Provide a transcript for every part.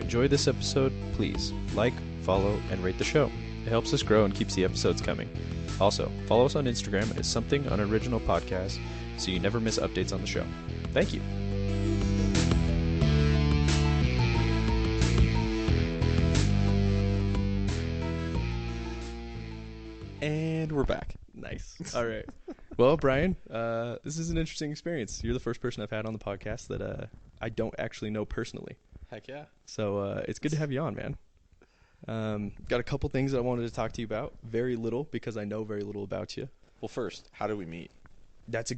enjoy this episode, please like, follow, and rate the show. It helps us grow and keeps the episodes coming. Also, follow us on Instagram as Something Unoriginal Podcast so you never miss updates on the show. Thank you. And we're back. Nice. All right. Well, Brian, this is an interesting experience. You're the first person I've had on the podcast that I don't actually know personally. Heck yeah. So it's good to have you on, man. Got a couple things I wanted to talk to you about. Very little, because I know very little about you. Well, first, how did we meet? That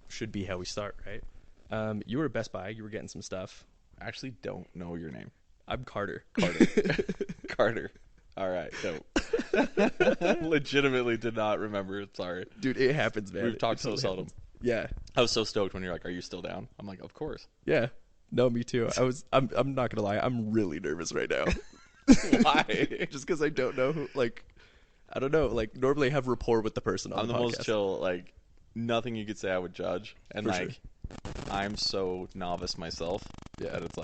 should be how we start, right? You were at Best Buy. You were getting some stuff. I actually don't know your name. I'm Carter. Carter. All right. Dope. Legitimately did not remember. Sorry. Dude, it happens, man. We've talked so seldom. Yeah. I was so stoked when you're like, are you still down? I'm like, of course. Yeah. No, me too. I'm not going to lie. I'm really nervous right now. Why? Just because I don't know who, I don't know. Normally I have rapport with the person on I'm the the podcast. most chill. Nothing you could say I would judge. And For sure. I'm so novice myself Yeah. that it's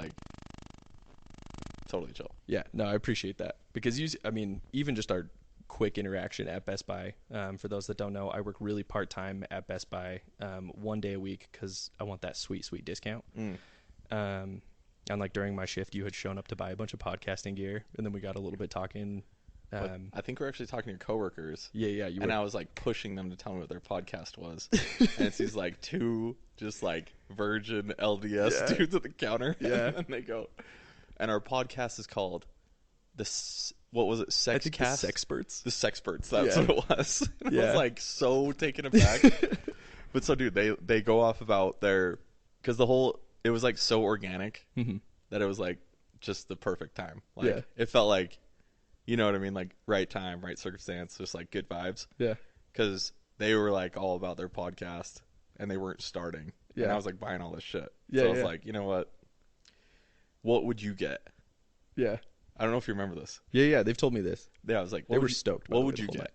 totally chill. Yeah, no, I appreciate that because even just our quick interaction at Best Buy. For those that don't know, I work really part time at Best Buy, 1 day a week because I want that sweet discount. And during my shift, you had shown up to buy a bunch of podcasting gear, and then we got a little bit talking. I think we're actually talking to your coworkers. Yeah, you were. And I was pushing them to tell me what their podcast was, and it's these two just virgin LDS dudes at the counter. Yeah, and they go. And our podcast is called what was it? Sexcast? I think the Sexperts. The Sexperts. That's what it was. And yeah. I was so taken aback. But so, dude, they go off about because it was so organic that it was just the perfect time. It felt you know what I mean? Right time, right circumstance, just good vibes. Yeah. Because they were all about their podcast and they weren't starting. Yeah. And I was buying all this shit. Yeah. So I was you know what would you get? Yeah. I don't know if you remember this. Yeah, they've told me this. Yeah, I was they were stoked. What would you get?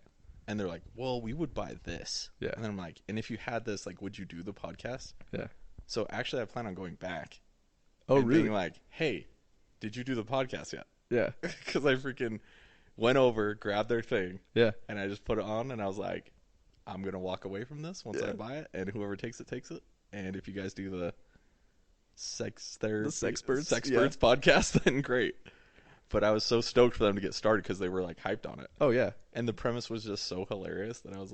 And they're well, we would buy this. Yeah. And then I'm and if you had this, would you do the podcast? Yeah. So actually, I plan on going back. Oh, and really? Being hey, did you do the podcast yet? Yeah. Because I freaking went over, grabbed their thing. Yeah. And I just put it on, and I was I'm going to walk away from this once I buy it, and whoever takes it, takes it. And if you guys do the Sexperts podcast, then great. But I was so stoked for them to get started because they were hyped on it. Oh yeah. And the premise was just so hilarious that I was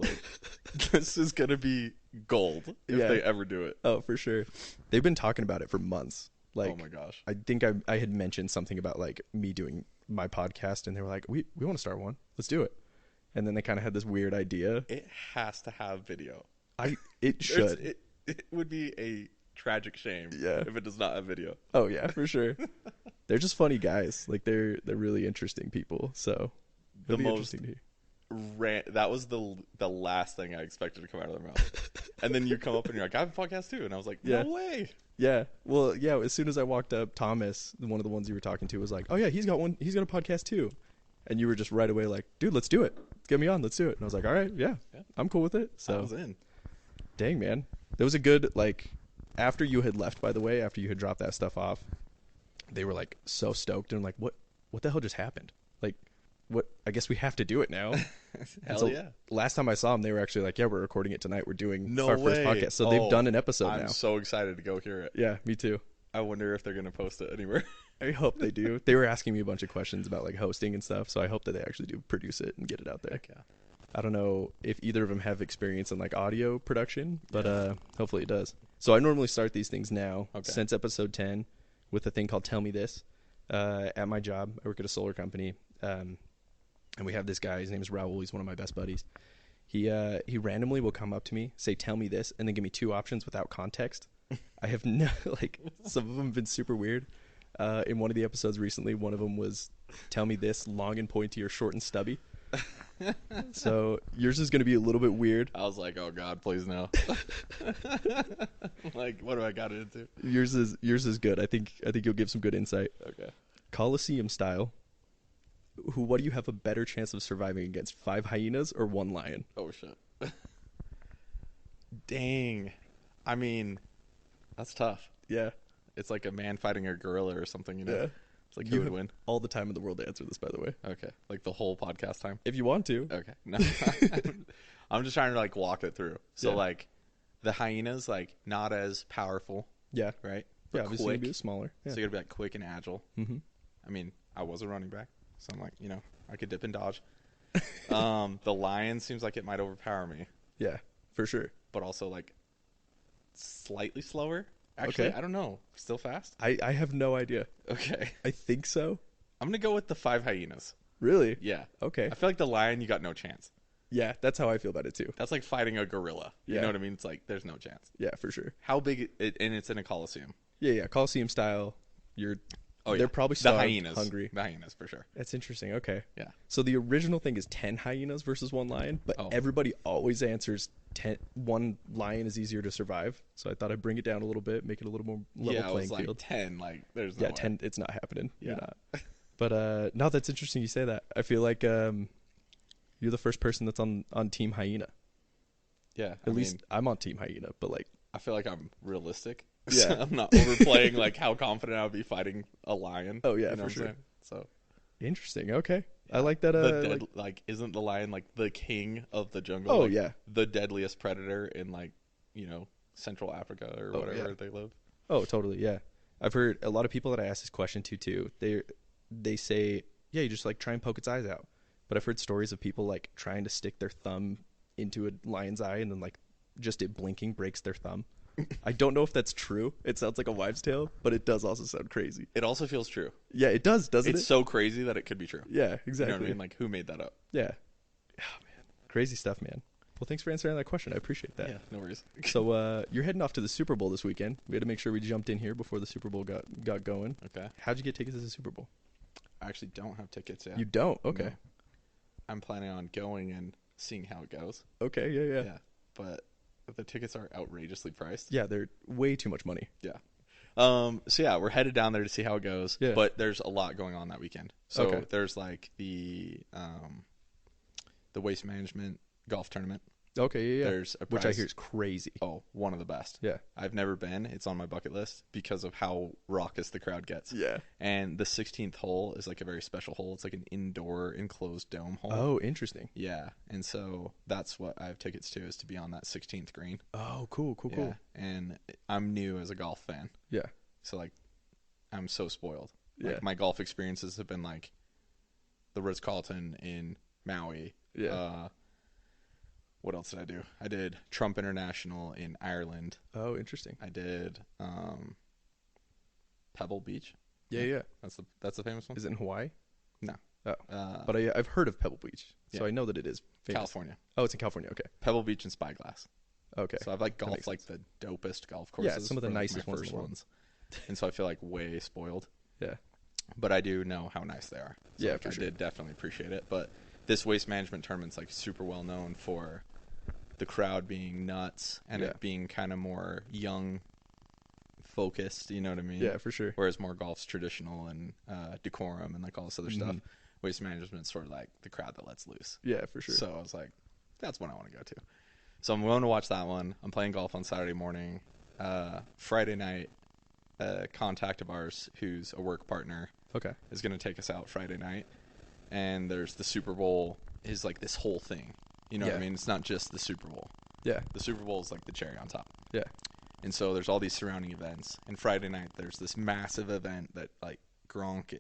this is gonna be gold if they ever do it. Oh, for sure. They've been talking about it for months. Oh my gosh. I think I had mentioned something about me doing my podcast, and they were we want to start one. Let's do it. And then they kind of had this weird idea. It has to have video. It should. It would be a tragic shame if it does not have video. Oh yeah, for sure. They're just funny guys. they're really interesting people. So the most that was the last thing I expected to come out of their mouth. And then you come up and you're I have a podcast too, and I was no way. Yeah. Well, yeah. As soon as I walked up, Thomas, one of the ones you were talking to, was oh yeah, he's got one. He's got a podcast too. And you were just right away dude, let's do it. Get me on. Let's do it. And I was all right, yeah, I'm cool with it. So I was in. Dang, man. There was a good after you had left, by the way, after you had dropped that stuff off, they were so stoked and what the hell just happened? What? I guess we have to do it now. Hell yeah. Last time I saw them, they were actually yeah, we're recording it tonight. We're doing our first podcast. So they've done an episode now. I'm so excited to go hear it. Yeah, me too. I wonder if they're going to post it anywhere. I hope they do. They were asking me a bunch of questions about hosting and stuff, so I hope that they actually do produce it and get it out there. Heck yeah. I don't know if either of them have experience in audio production, but hopefully it does. So I normally start these things now since episode 10 with a thing called Tell Me This. At my job, I work at a solar company, and we have this guy. His name is Raul. He's one of my best buddies. He randomly will come up to me, say Tell me this, and then give me two options without context. I have no some of them have been super weird. In one of the episodes recently, one of them was Tell me this, long and pointy or short and stubby. So yours is going to be a little bit weird. I was oh God, please no. What have I got into? Yours is good. I think you'll give some good insight. Okay. Coliseum style. What do you have a better chance of surviving against, 5 hyenas or 1 lion? Oh shit. Dang. I mean, that's tough. Yeah. It's like a man fighting a gorilla or something, you know? It's like who would win? All the time in the world to answer this, by the way. Okay, like the whole podcast time. If you want to. Okay, no, I'm just trying to like walk it through. So like, the hyenas like not as powerful. Yeah. Right. But yeah, obviously be smaller. Yeah. So you gotta be like quick and agile. Mm-hmm. I mean, I was a running back, so I'm like, I could dip and dodge. The lion seems like it might overpower me. Yeah, for sure. But also like slightly slower. Actually, okay. I don't know. Still fast? I have no idea. Okay. I think so. I'm gonna go with the 5 hyenas. Really? Yeah. Okay. I feel like the lion, you got no chance. Yeah, that's how I feel about it too. That's like fighting a gorilla. You know what I mean? It's like there's no chance. Yeah, for sure. How big and it's in a coliseum. Yeah, Coliseum style. They're probably starved, the hyenas. Hungry. The hyenas for sure. That's interesting. Okay. Yeah. So the original thing is 10 hyenas versus 1 lion, but everybody always answers 1 lion is easier to survive. So I thought I'd bring it down a little bit, make it a little more level playing field. Like 10, like there's no way. 10. It's not happening. Yeah. You're not. But no, that's interesting you say that. I feel like you're the first person that's on Team Hyena. Yeah. At least I'm on Team Hyena, but like I feel like I'm realistic. Yeah. So I'm not overplaying like how confident I would be fighting a lion. Oh yeah, you know for sure. So interesting. Okay. Yeah. I like that isn't the lion like the king of the jungle? Oh like, yeah. The deadliest predator in like, Central Africa or whatever they live. Oh, totally. Yeah. I've heard a lot of people that I ask this question to too. They say, yeah, you just like try and poke its eyes out. But I've heard stories of people like trying to stick their thumb into a lion's eye and then like just it blinking breaks their thumb. I don't know if that's true. It sounds like a wives' tale, but it does also sound crazy. It also feels true. Yeah, it does, doesn't it? It's so crazy that it could be true. Yeah, exactly. You know what I mean? Like, who made that up? Yeah. Oh, man. Crazy stuff, man. Well, thanks for answering that question. I appreciate that. Yeah, no worries. So you're heading off to the Super Bowl this weekend. We had to make sure we jumped in here before the Super Bowl got going. Okay. How'd you get tickets to the Super Bowl? I actually don't have tickets yet. You don't? Okay. No. I'm planning on going and seeing how it goes. Okay, yeah. But the tickets are outrageously priced. Yeah, they're way too much money. Yeah. So yeah, we're headed down there to see how it goes. Yeah. But there's a lot going on that weekend. So there's like the Waste Management golf tournament. Okay, yeah. There's a prize, which I hear is crazy. Oh, one of the best. Yeah. I've never been. It's on my bucket list because of how raucous the crowd gets. Yeah. And the 16th hole is like a very special hole. It's like an indoor enclosed dome hole. Oh, interesting. Yeah. And so that's what I have tickets to, is to be on that 16th green. Oh, cool. Yeah. And I'm new as a golf fan. Yeah. So like I'm so spoiled. Yeah. Like my golf experiences have been like the Ritz-Carlton in Maui. Yeah. What else did I do? I did Trump International in Ireland. Oh, interesting. I did Pebble Beach. Yeah. That's the famous one. Is it in Hawaii? No. Oh. But I've heard of Pebble Beach, so I know that it is famous. California. Oh, it's in California. Okay. Pebble Beach and Spyglass. Okay. So I've like golfed like the dopest golf courses. Yeah, some of the nicest ones. And so I feel like way spoiled. Yeah. But I do know how nice they are. So yeah, like, for sure. I did definitely appreciate it. But this Waste Management tournament's like super well known for the crowd being nuts and it being kind of more young focused, you know what I mean? Yeah, for sure. Whereas more golf's traditional and decorum and like all this other stuff. Waste Management's sort of like the crowd that lets loose. Yeah, for sure. So I was like, that's one I want to go to. So I'm going to watch that one. I'm playing golf on Saturday morning. Friday night, a contact of ours who's a work partner is going to take us out Friday night. And there's the Super Bowl is like this whole thing. You know what I mean? It's not just the Super Bowl. Yeah. The Super Bowl is like the cherry on top. Yeah. And so there's all these surrounding events. And Friday night there's this massive event that like Gronk,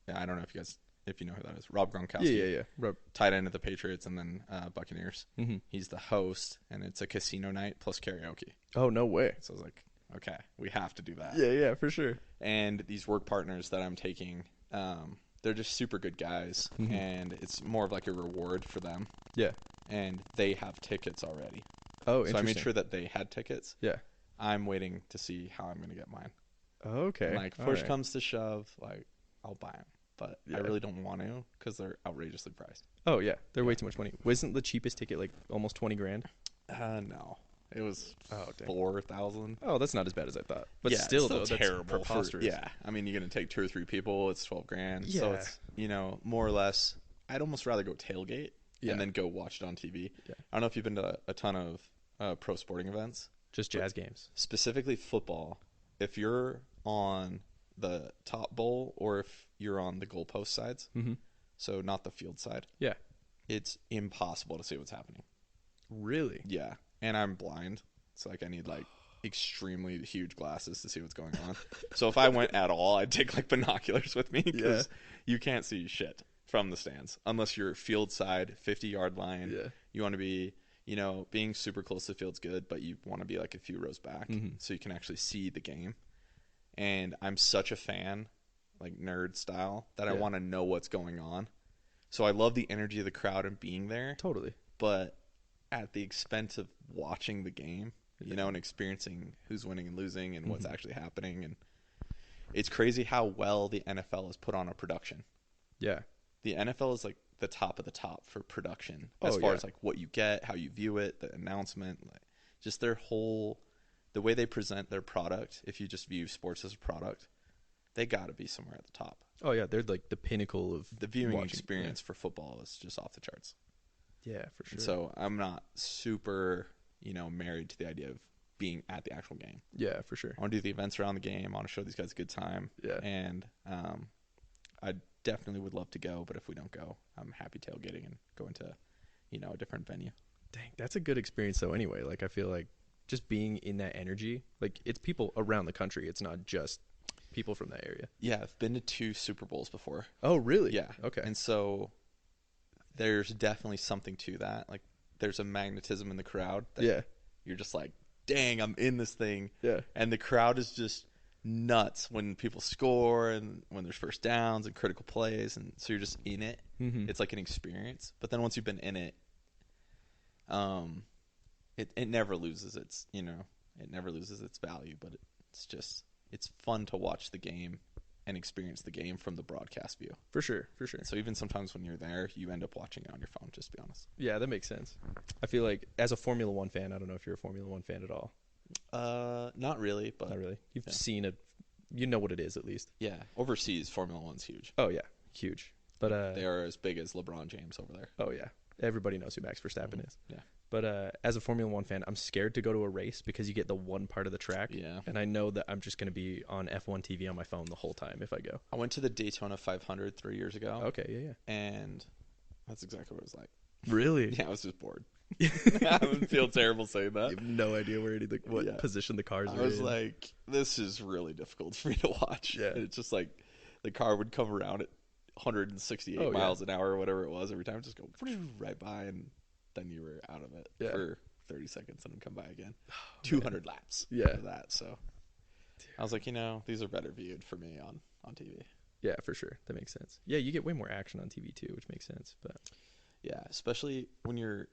I don't know if you know who that is. Rob Gronkowski. Yeah. Rob. Tight end of the Patriots and then Buccaneers. Mm-hmm. He's the host, and it's a casino night plus karaoke. Oh, no way. So I was like, okay, we have to do that. Yeah, for sure. And these work partners that I'm taking, they're just super good guys, and it's more of like a reward for them. Yeah. And they have tickets already. Oh, interesting. So I made sure that they had tickets. Yeah. I'm waiting to see how I'm going to get mine. Okay. And like, push comes to shove, like, I'll buy them. But I really don't want to because they're outrageously priced. Oh, yeah. They're way too much money. Wasn't the cheapest ticket like almost $20,000? No. It was 4,000. Oh, that's not as bad as I thought. But yeah, still, though, terrible. That's preposterous. I mean, you're going to take 2 or 3 people. It's $12,000. Yeah. So it's, more or less, I'd almost rather go tailgate and then go watch it on TV. Yeah. I don't know if you've been to a ton of pro sporting events. Just jazz games. Specifically football. If you're on the top bowl or if you're on the goalpost sides, so not the field side, it's impossible to see what's happening. Really? Yeah, and I'm blind, so like I need like extremely huge glasses to see what's going on. So if I went at all, I'd take like binoculars with me because you can't see shit from the stands unless you're field side, 50-yard line. Yeah. You want to be, being super close to the field's good, but you want to be like a few rows back so you can actually see the game. And I'm such a fan, like nerd style, that I want to know what's going on. So I love the energy of the crowd and being there. Totally. But at the expense of watching the game, and experiencing who's winning and losing and what's actually happening. And it's crazy how well the NFL has put on a production. Yeah. The NFL is like the top of the top for production as far as like what you get, how you view it, the announcement, like just their whole, the way they present their product. If you just view sports as a product, they got to be somewhere at the top. Oh yeah. They're like the pinnacle of the viewing experience for football is just off the charts. Yeah, for sure. And so I'm not super, married to the idea of being at the actual game. Yeah, for sure. I want to do the events around the game. I want to show these guys a good time. Yeah. And I definitely would love to go, but if we don't go, I'm happy tailgating and going to, a different venue. Dang, that's a good experience though anyway. Like I feel like just being in that energy, like it's people around the country. It's not just people from that area. Yeah, I've been to 2 Super Bowls before. Oh, really? Yeah. Okay. And so there's definitely something to that. Like there's a magnetism in the crowd that you're just like, dang, I'm in this thing. Yeah. And the crowd is just nuts when people score and when there's first downs and critical plays. And so you're just in it. It's like an experience. But then once you've been in it, it never loses its, it never loses its value. But it's fun to watch the game and experience the game from the broadcast view. For sure, for sure. So even sometimes when you're there, you end up watching it on your phone, just to be honest. Yeah, that makes sense. I feel like as a Formula One fan, I don't know if you're a Formula One fan at all. Not really, but not really. You've seen it, you know what it is at least. Yeah, overseas Formula One's huge. Oh yeah, huge. But they are as big as LeBron James over there. Oh yeah, everybody knows who Max Verstappen is. Yeah. But as a Formula One fan, I'm scared to go to a race because you get the one part of the track. Yeah. And I know that I'm just going to be on F1 TV on my phone the whole time if I go. I went to the Daytona 500 3 years ago. Okay, yeah. And that's exactly what it was like. Really? Yeah, I was just bored. I would feel terrible saying that. You have no idea what position the cars are in. I was like, this is really difficult for me to watch. Yeah. And it's just like the car would come around at 168 miles an hour or whatever it was every time. Just go right by and then you were out of it for 30 seconds and then come by again. 200 laps of that. So I was like, these are better viewed for me on TV. Yeah, for sure. That makes sense. Yeah, you get way more action on TV too, which makes sense. But yeah, especially when you're,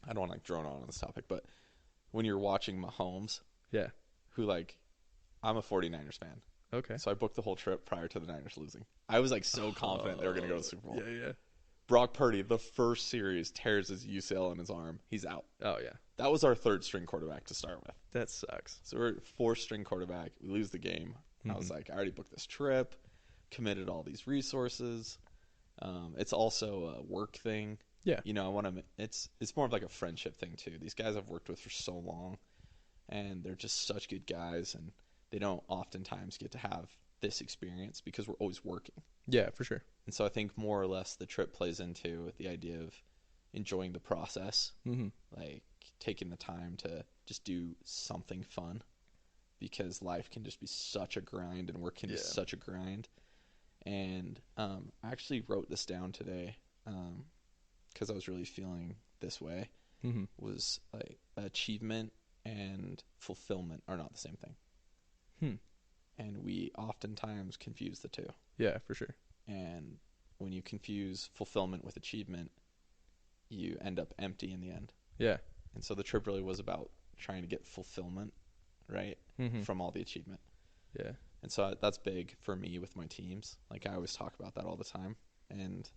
I don't want to drone on this topic, but when you're watching Mahomes, who I'm a 49ers fan. Okay. So I booked the whole trip prior to the Niners losing. I was so confident they were going to go to the Super Bowl. Yeah. Brock Purdy, the first series, tears his UCL in his arm. He's out. Oh, yeah. That was our 3rd string quarterback to start with. That sucks. So we're 4th string quarterback. We lose the game. I was like, I already booked this trip, committed all these resources. It's also a work thing. Yeah. I want to. It's more of like a friendship thing too. These guys I've worked with for so long, and they're just such good guys, and they don't oftentimes get to have this experience because we're always working. Yeah, for sure. And so I think more or less the trip plays into the idea of enjoying the process, like taking the time to just do something fun, because life can just be such a grind and work can be such a grind. And I actually wrote this down today because I was really feeling this way, was like achievement and fulfillment are not the same thing. And we oftentimes confuse the two. Yeah, for sure. And when you confuse fulfillment with achievement, you end up empty in the end. Yeah. And so the trip really was about trying to get fulfillment, right, from all the achievement. Yeah. And so that's big for me with my teams. Like I always talk about that all the time. And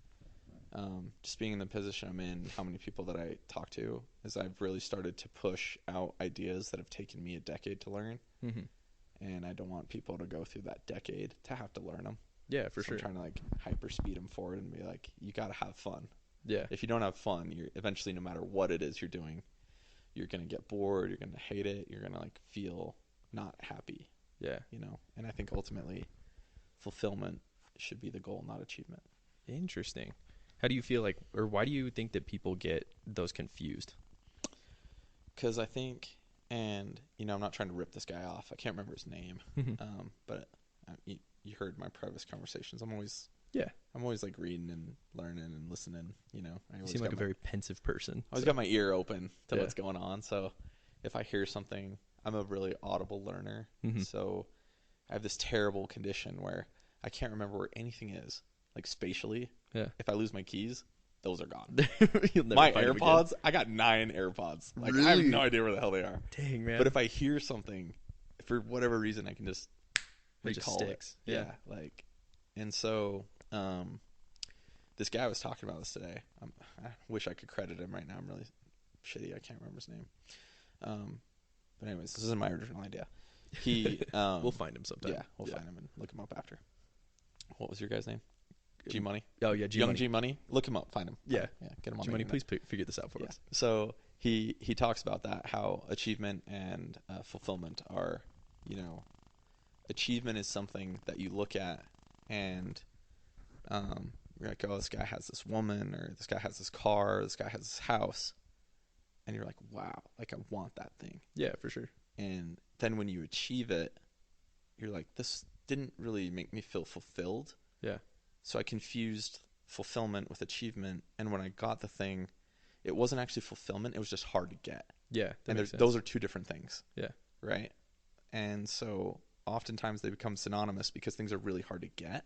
just being in the position I'm in, how many people that I talk to, is I've really started to push out ideas that have taken me a decade to learn. And I don't want people to go through that decade to have to learn them. Yeah, for sure. I'm trying to hyper speed them forward and be like, you got to have fun. Yeah. If you don't have fun, you're eventually, no matter what it is you're doing, you're going to get bored. You're going to hate it. You're going to feel not happy. Yeah. And I think ultimately fulfillment should be the goal, not achievement. Interesting. How do you feel like, or why do you think that people get those confused? Because I think, and I'm not trying to rip this guy off. I can't remember his name, but you heard my previous conversations. I'm always like reading and learning and listening. I You seem like a very pensive person. I always got my ear open to what's going on. So if I hear something, I'm a really audible learner. So I have this terrible condition where I can't remember where anything is, like spatially. Yeah. If I lose my keys, those are gone. You'll never My find AirPods, I got 9 AirPods. Like, really? I have no idea where the hell they are. Dang, man. But if I hear something, for whatever reason, I can just recall it. Yeah. And so this guy was talking about this today. I wish I could credit him right now. I'm really shitty. I can't remember his name. But anyways, this isn't my original idea. He we'll find him sometime. Yeah, we'll find him and look him up after. What was your guy's name? G Money. Oh yeah, Young G Money. Look him up. Find him. Yeah, get him on. G Money, please figure this out for us. So he talks about that, how achievement and fulfillment are, achievement is something that you look at and you're like, oh, this guy has this woman, or this guy has this car, or this guy has this house, and you're like, wow, like I want that thing. Yeah, for sure. And then when you achieve it, you're like, this didn't really make me feel fulfilled. Yeah. So I confused fulfillment with achievement, and when I got the thing, it wasn't actually fulfillment, it was just hard to get. Yeah, and those are two different things. Yeah. Right? And so oftentimes they become synonymous because things are really hard to get.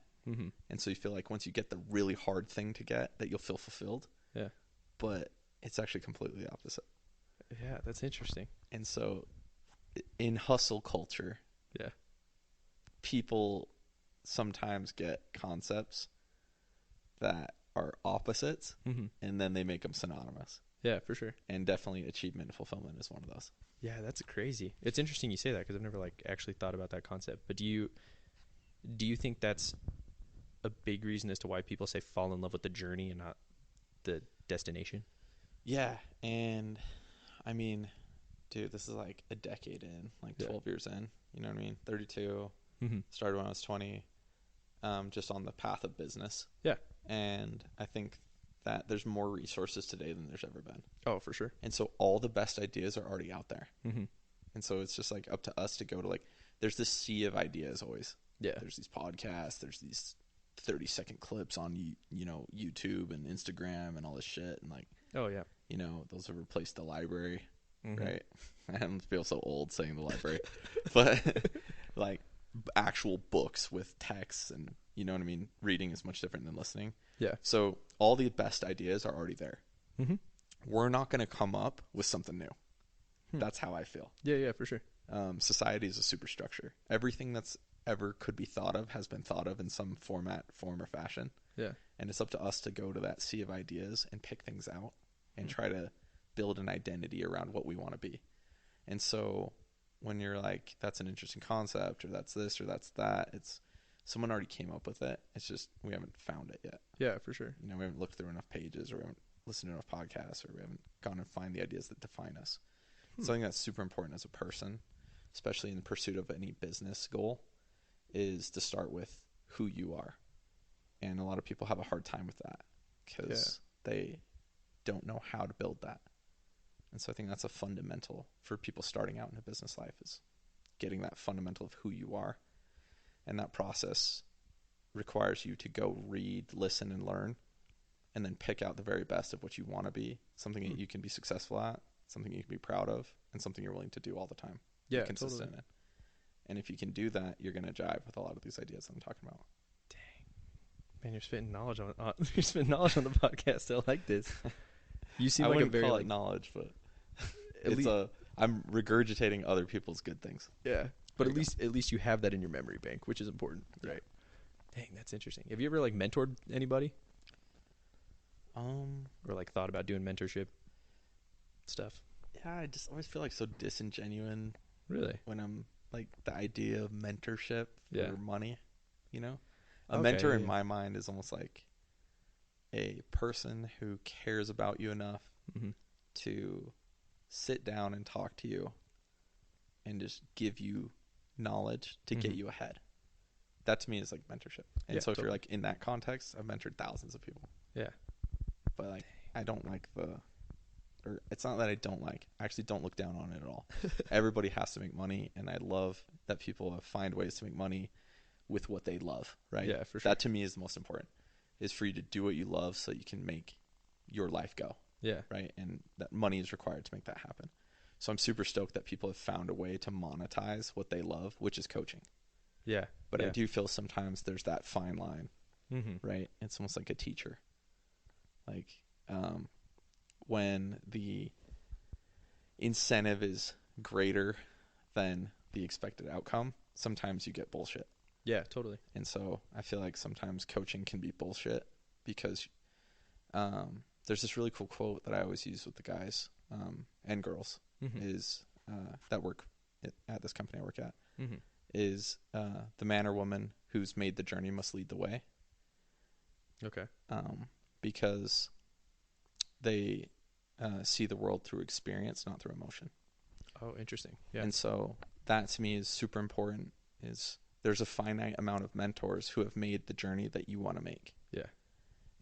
And so you feel like once you get the really hard thing to get, that you'll feel fulfilled. Yeah. But it's actually completely the opposite. Yeah, that's interesting. And so in hustle culture, people sometimes get concepts that are opposites, and then they make them synonymous. Yeah, for sure. And definitely achievement and fulfillment is one of those. Yeah, that's crazy. It's interesting you say that because I've never actually thought about that concept. But do you think that's a big reason as to why people say fall in love with the journey and not the destination? Yeah, and I mean, dude, this is like a decade in, 12 years in. You know what I mean? 32. Started when I was 20. Just on the path of business. Yeah. And I think that there's more resources today than there's ever been. Oh, for sure. And so all the best ideas are already out there. And so it's just up to us to go to there's this sea of ideas always. Yeah. There's these podcasts, there's these 30-second clips on YouTube and Instagram and all this shit, and oh yeah, those have replaced the library, right? I don't feel so old saying the library, but actual books with texts, and you know what I mean. Reading is much different than listening. Yeah. So all the best ideas are already there. We're not going to come up with something new. That's how I feel. Yeah, for sure. Society is a superstructure. Everything that's ever could be thought of has been thought of in some form or fashion. Yeah. And it's up to us to go to that sea of ideas and pick things out and try to build an identity around what we want to be. And so when you're like, that's an interesting concept, or that's this, or that's that, it's someone already came up with it. It's just we haven't found it yet. Yeah, for sure. We haven't looked through enough pages, or we haven't listened to enough podcasts, or we haven't gone and find the ideas that define us. Something that's super important as a person, especially in the pursuit of any business goal, is to start with who you are. And a lot of people have a hard time with that because they don't know how to build that. And so I think that's a fundamental for people starting out in a business life, is getting that fundamental of who you are. And that process requires you to go read, listen, and learn, and then pick out the very best of what you want to be, something that you can be successful at, something you can be proud of, and something you're willing to do all the time. Yeah, consistent totally. in. And if you can do that, you're going to jive with a lot of these ideas I'm talking about. Dang. Man, you're spitting knowledge on the podcast. I like this. You seem like a very call it knowledge, but I'm regurgitating other people's good things. Yeah. But at least you have that in your memory bank, which is important. Right. Dang, that's interesting. Have you ever mentored anybody? Or thought about doing mentorship stuff? Yeah, I just always feel so disingenuous. Really? When I'm the idea of mentorship for money, a mentor in my mind is almost like a person who cares about you enough to sit down and talk to you and just give you knowledge to get you ahead. That to me is like mentorship. And so if you're like in that context, I've mentored thousands of people. Yeah. But like, I don't like or it's not that I don't like, I actually don't look down on it at all. Everybody has to make money, and I love that people find ways to make money with what they love, right? Yeah, for sure. That to me is the most important, is for you to do what you love so you can make your life go. Yeah. Right? And that money is required to make that happen. So I'm super stoked that people have found a way to monetize what they love, which is coaching. Yeah. But I do feel sometimes there's that fine line, right? It's almost like a teacher. Like, when the incentive is greater than the expected outcome, sometimes you get bullshit. Yeah, totally. And so I feel like sometimes coaching can be bullshit because there's this really cool quote that I always use with the guys and girls is that work at this company I work at is the man or woman who's made the journey must lead the way. Okay. Because they see the world through experience, not through emotion. Oh, interesting. Yeah. And so that to me is super important, is there's a finite amount of mentors who have made the journey that you want to make. Yeah.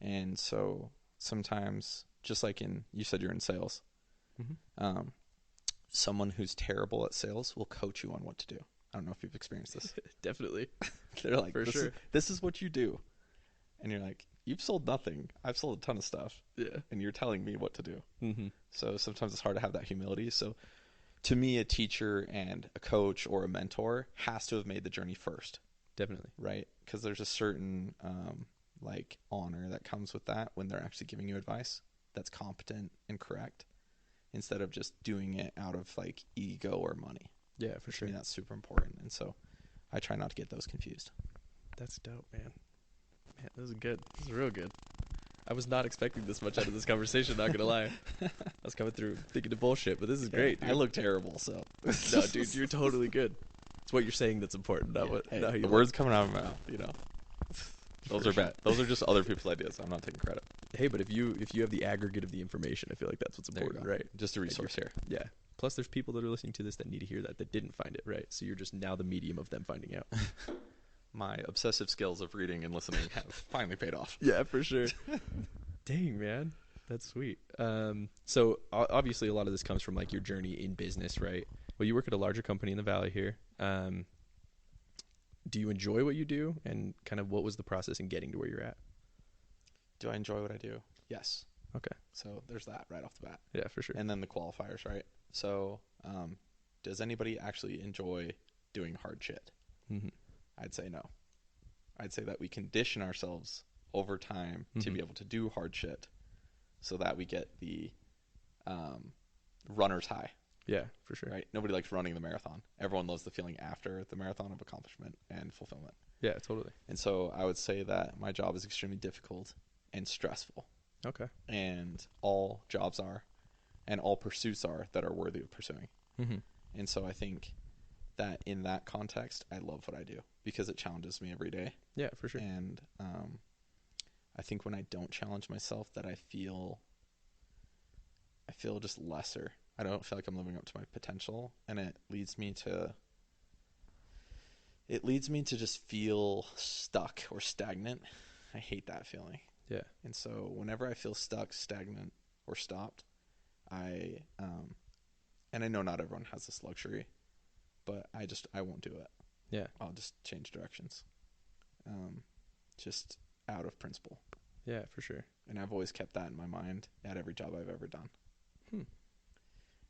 And so sometimes, just like you said you're in sales, someone who's terrible at sales will coach you on what to do. I don't know if you've experienced this. Definitely. They're like, for sure. This is what you do. And you're like, you've sold nothing. I've sold a ton of stuff. Yeah. And you're telling me what to do. So sometimes it's hard to have that humility. So to me, a teacher and a coach or a mentor has to have made the journey first. Definitely. Right? Because there's a certain like honor that comes with that when they're actually giving you advice that's competent and correct, instead of just doing it out of like ego or money. Yeah, for sure. I mean, that's super important. And so I try not to get those confused. That's dope, man. Man, this is good. This is real good. I was not expecting this much out of this conversation, not gonna lie. I was coming through thinking of bullshit, but this is great, dude. I look terrible, so. No, dude, you're totally good. It's what you're saying that's important, not what. Hey, not the words coming out of my mouth, you know. Those are bad. Those are just other people's ideas. I'm not taking credit. Hey, but if you have the aggregate of the information, I feel like that's what's important, right? Just a resource here. Yeah. Plus, there's people that are listening to this that need to hear that didn't find it, right? So you're just now the medium of them finding out. My obsessive skills of reading and listening have finally paid off. Yeah, for sure. Dang, man. That's sweet. So obviously a lot of this comes from like your journey in business, right? Well, you work at a larger company in the Valley here. Do you enjoy what you do, and kind of what was the process in getting to where you're at? Do I enjoy what I do? Yes. Okay. So there's that right off the bat. Yeah, for sure. And then the qualifiers, right? So does anybody actually enjoy doing hard shit? I'd say no. I'd say that we condition ourselves over time to be able to do hard shit so that we get the runner's high. Yeah, for sure. Right? Nobody likes running the marathon. Everyone loves the feeling after the marathon of accomplishment and fulfillment. Yeah, totally. And so I would say that my job is extremely difficult and stressful. Okay. And all jobs are, and all pursuits are that are worthy of pursuing. And so I think that in that context, I love what I do because it challenges me every day. Yeah, for sure. And I think when I don't challenge myself, that I feel just lesser. I don't feel like I'm living up to my potential, and it leads me to just feel stuck or stagnant. I hate that feeling. Yeah. And so whenever I feel stuck, stagnant, or stopped, and I know not everyone has this luxury, but I won't do it. Yeah. I'll just change directions. Just out of principle. Yeah, for sure. And I've always kept that in my mind at every job I've ever done.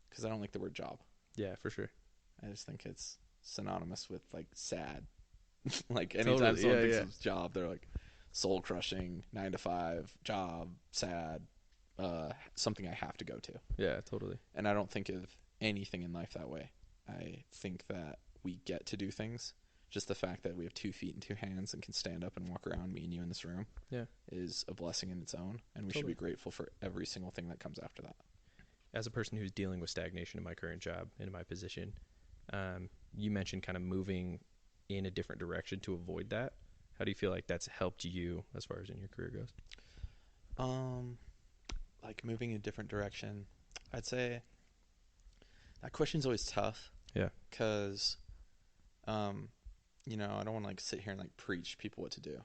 Because I don't like the word job. Yeah, for sure. I just think it's synonymous with like sad. Like anytime someone thinks of job, they're like soul crushing, 9 to 5 job, sad, something I have to go to. Yeah, totally. And I don't think of anything in life that way. I think that we get to do things. Just the fact that we have 2 feet and 2 hands and can stand up and walk around, me and you in this room, is a blessing in its own. And we should be grateful for every single thing that comes after that. As a person who's dealing with stagnation in my current job, in my position, you mentioned kind of moving in a different direction to avoid that. How do you feel like that's helped you as far as in your career goes? Like moving in a different direction, I'd say that question's always tough. Yeah. Because you know, I don't want to like sit here and like preach people what to do.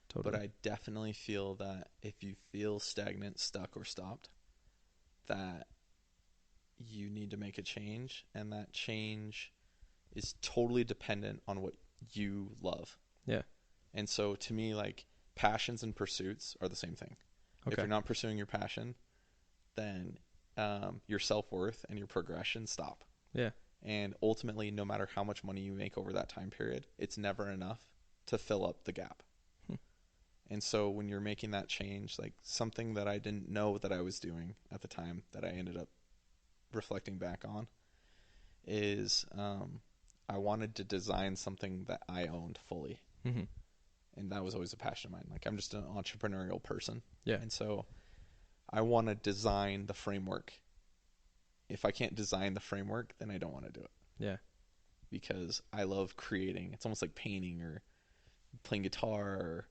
Totally. But I definitely feel that if you feel stagnant, stuck, or stopped, that you need to make a change, and that change is totally dependent on what you love. Yeah. And so to me, like, passions and pursuits are the same thing. Okay. If you're not pursuing your passion, then your self-worth and your progression stop. Yeah. And ultimately, no matter how much money you make over that time period, it's never enough to fill up the gap. And so when you're making that change, like something that I didn't know that I was doing at the time that I ended up reflecting back on is I wanted to design something that I owned fully. Mm-hmm. And that was always a passion of mine. Like, I'm just an entrepreneurial person. Yeah. And so I want to design the framework. If I can't design the framework, then I don't want to do it. Yeah. Because I love creating. It's almost like painting or playing guitar or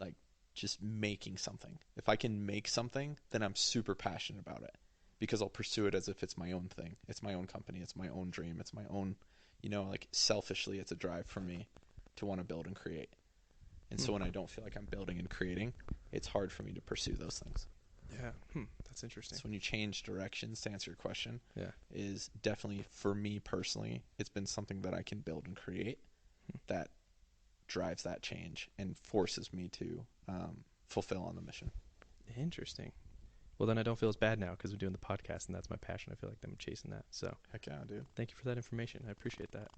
like just making something. If I can make something, then I'm super passionate about it because I'll pursue it as if it's my own thing. It's my own company. It's my own dream. It's my own, you know, like selfishly, it's a drive for me to want to build and create. And so when I don't feel like I'm building and creating, it's hard for me to pursue those things. Yeah. That's interesting. So when you change directions, to answer your question, yeah, is definitely for me personally, it's been something that I can build and create that drives that change and forces me to fulfill on the mission. Interesting. Well, then I don't feel as bad now because we're doing the podcast and that's my passion. I feel like I'm chasing that. So heck yeah, dude. Thank you for that information. I appreciate that.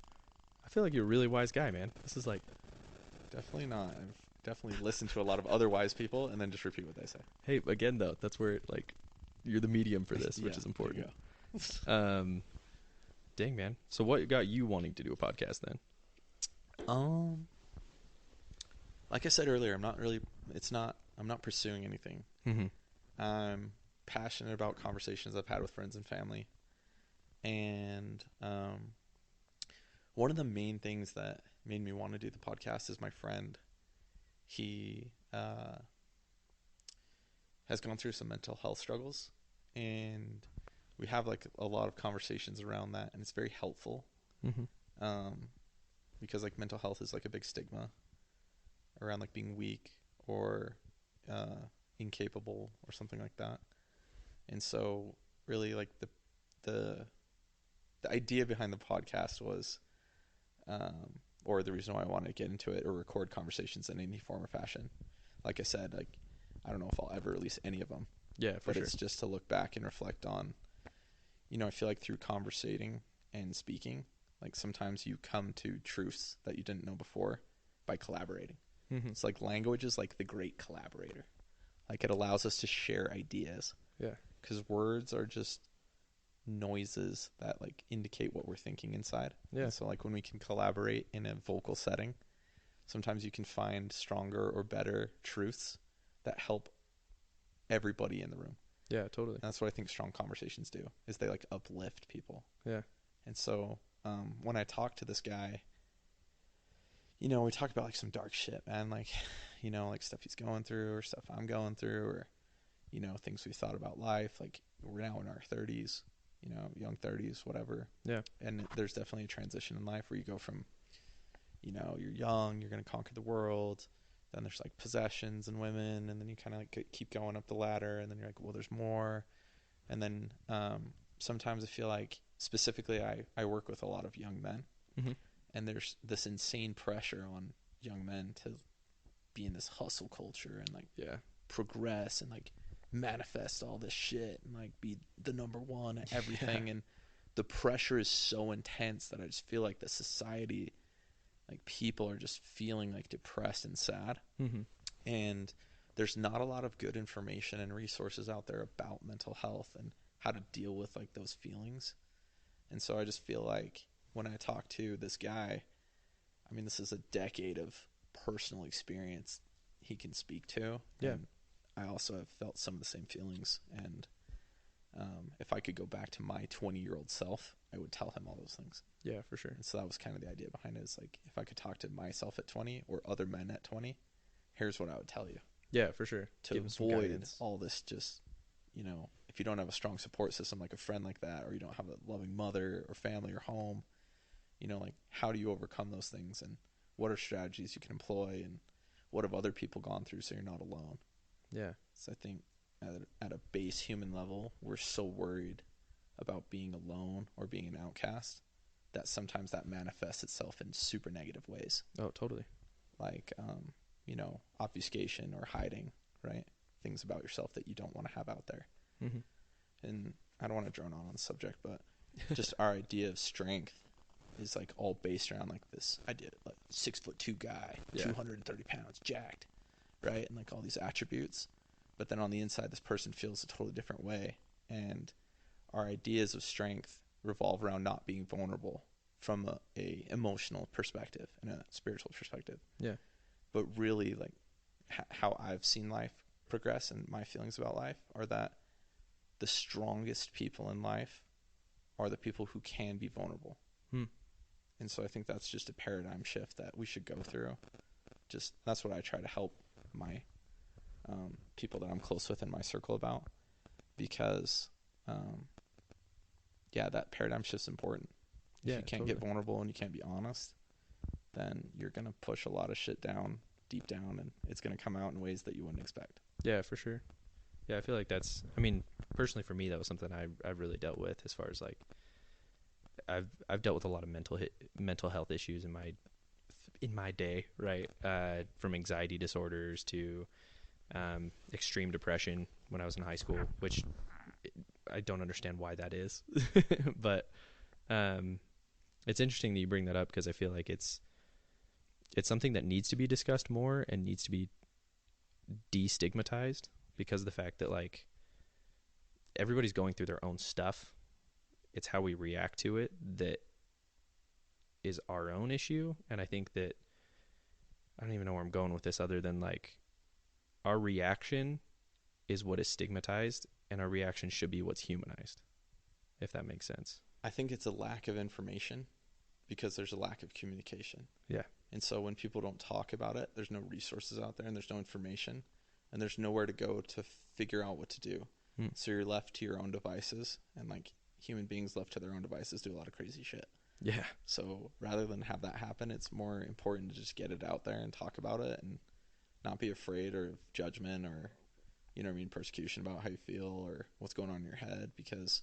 I feel like you're a really wise guy, man. This is like... Definitely not. I've definitely listened to a lot of other wise people and then just repeat what they say. Hey, again, though, that's where, like, you're the medium for this, which is important. Dang, man. So what got you wanting to do a podcast then? Like I said earlier, I'm not pursuing anything. Mm-hmm. I'm passionate about conversations I've had with friends and family. And one of the main things that made me want to do the podcast is my friend. He has gone through some mental health struggles, and we have like a lot of conversations around that, and it's very helpful. Mm-hmm. Because like mental health is like a big stigma around like being weak or incapable or something like that. And so really like the idea behind the podcast was or the reason why I wanted to get into it or record conversations in any form or fashion. Like I said, like I don't know if I'll ever release any of them. Yeah, for sure. But it's just to look back and reflect on, you know, I feel like through conversating and speaking, like sometimes you come to truths that you didn't know before by collaborating. Mm-hmm. It's like language is like the great collaborator. Like it allows us to share ideas. Yeah. Because words are just noises that like indicate what we're thinking inside. Yeah. And so like when we can collaborate in a vocal setting, sometimes you can find stronger or better truths that help everybody in the room. Yeah, totally. And that's what I think strong conversations do, is they like uplift people. Yeah. And so when I talked to this guy, you know, we talked about like some dark shit, man, like, you know, like stuff he's going through or stuff I'm going through or, you know, things we thought about life. Like we're now in our 30s, you know, young 30s, whatever. Yeah. And there's definitely a transition in life where you go from, you know, you're young, you're going to conquer the world. Then there's like possessions and women. And then you kind of like keep going up the ladder. And then you're like, well, there's more. And then sometimes I feel like specifically I work with a lot of young men. Mm-hmm. And there's this insane pressure on young men to be in this hustle culture and like progress and like manifest all this shit and like be the number one at everything. And the pressure is so intense that I just feel like the society, like people are just feeling like depressed and sad. Mm-hmm. And there's not a lot of good information and resources out there about mental health and how to deal with like those feelings. And so I just feel like when I talk to this guy, I mean, this is a decade of personal experience he can speak to. Yeah. And I also have felt some of the same feelings. And if I could go back to my 20-year-old self, I would tell him all those things. Yeah, for sure. And so that was kind of the idea behind it, is like, if I could talk to myself at 20 or other men at 20, here's what I would tell you. Yeah, for sure. To avoid all this, just, you know, if you don't have a strong support system like a friend like that, or you don't have a loving mother or family or home, like how do you overcome those things, and what are strategies you can employ, and what have other people gone through so you're not alone. Yeah. So I think at a base human level, we're so worried about being alone or being an outcast that sometimes that manifests itself in super negative ways. Oh, totally. Like, obfuscation or hiding, right? Things about yourself that you don't want to have out there. Mm-hmm. And I don't want to drone on the subject, but just our idea of strength is like all based around like this idea, like 6'2" guy, 230 pounds, jacked, right? And like all these attributes. But then on the inside, this person feels a totally different way. And our ideas of strength revolve around not being vulnerable from a emotional perspective and a spiritual perspective. Yeah. But really, like how I've seen life progress and my feelings about life are that the strongest people in life are the people who can be vulnerable. And so I think that's just a paradigm shift that we should go through. Just that's what I try to help my people that I'm close with in my circle about, because that paradigm shift's important. If you can't get vulnerable and you can't be honest, then you're going to push a lot of shit down, deep down, and it's going to come out in ways that you wouldn't expect. Yeah, for sure. Yeah, I feel like that's, personally for me, that was something I really dealt with as far as like, I've dealt with a lot of mental health issues in my day, right? From anxiety disorders to extreme depression when I was in high school, which I don't understand why that is. But it's interesting that you bring that up, because I feel like it's something that needs to be discussed more and needs to be destigmatized, because of the fact that like everybody's going through their own stuff. It's how we react to it that is our own issue. And I think that, I don't even know where I'm going with this other than like our reaction is what is stigmatized, and our reaction should be what's humanized, if that makes sense. I think it's a lack of information because there's a lack of communication. Yeah. And so when people don't talk about it, there's no resources out there and there's no information and there's nowhere to go to figure out what to do. So you're left to your own devices, and like human beings left to their own devices do a lot of crazy shit. Yeah. So rather than have that happen, it's more important to just get it out there and talk about it and not be afraid or of judgment or, persecution about how you feel or what's going on in your head, because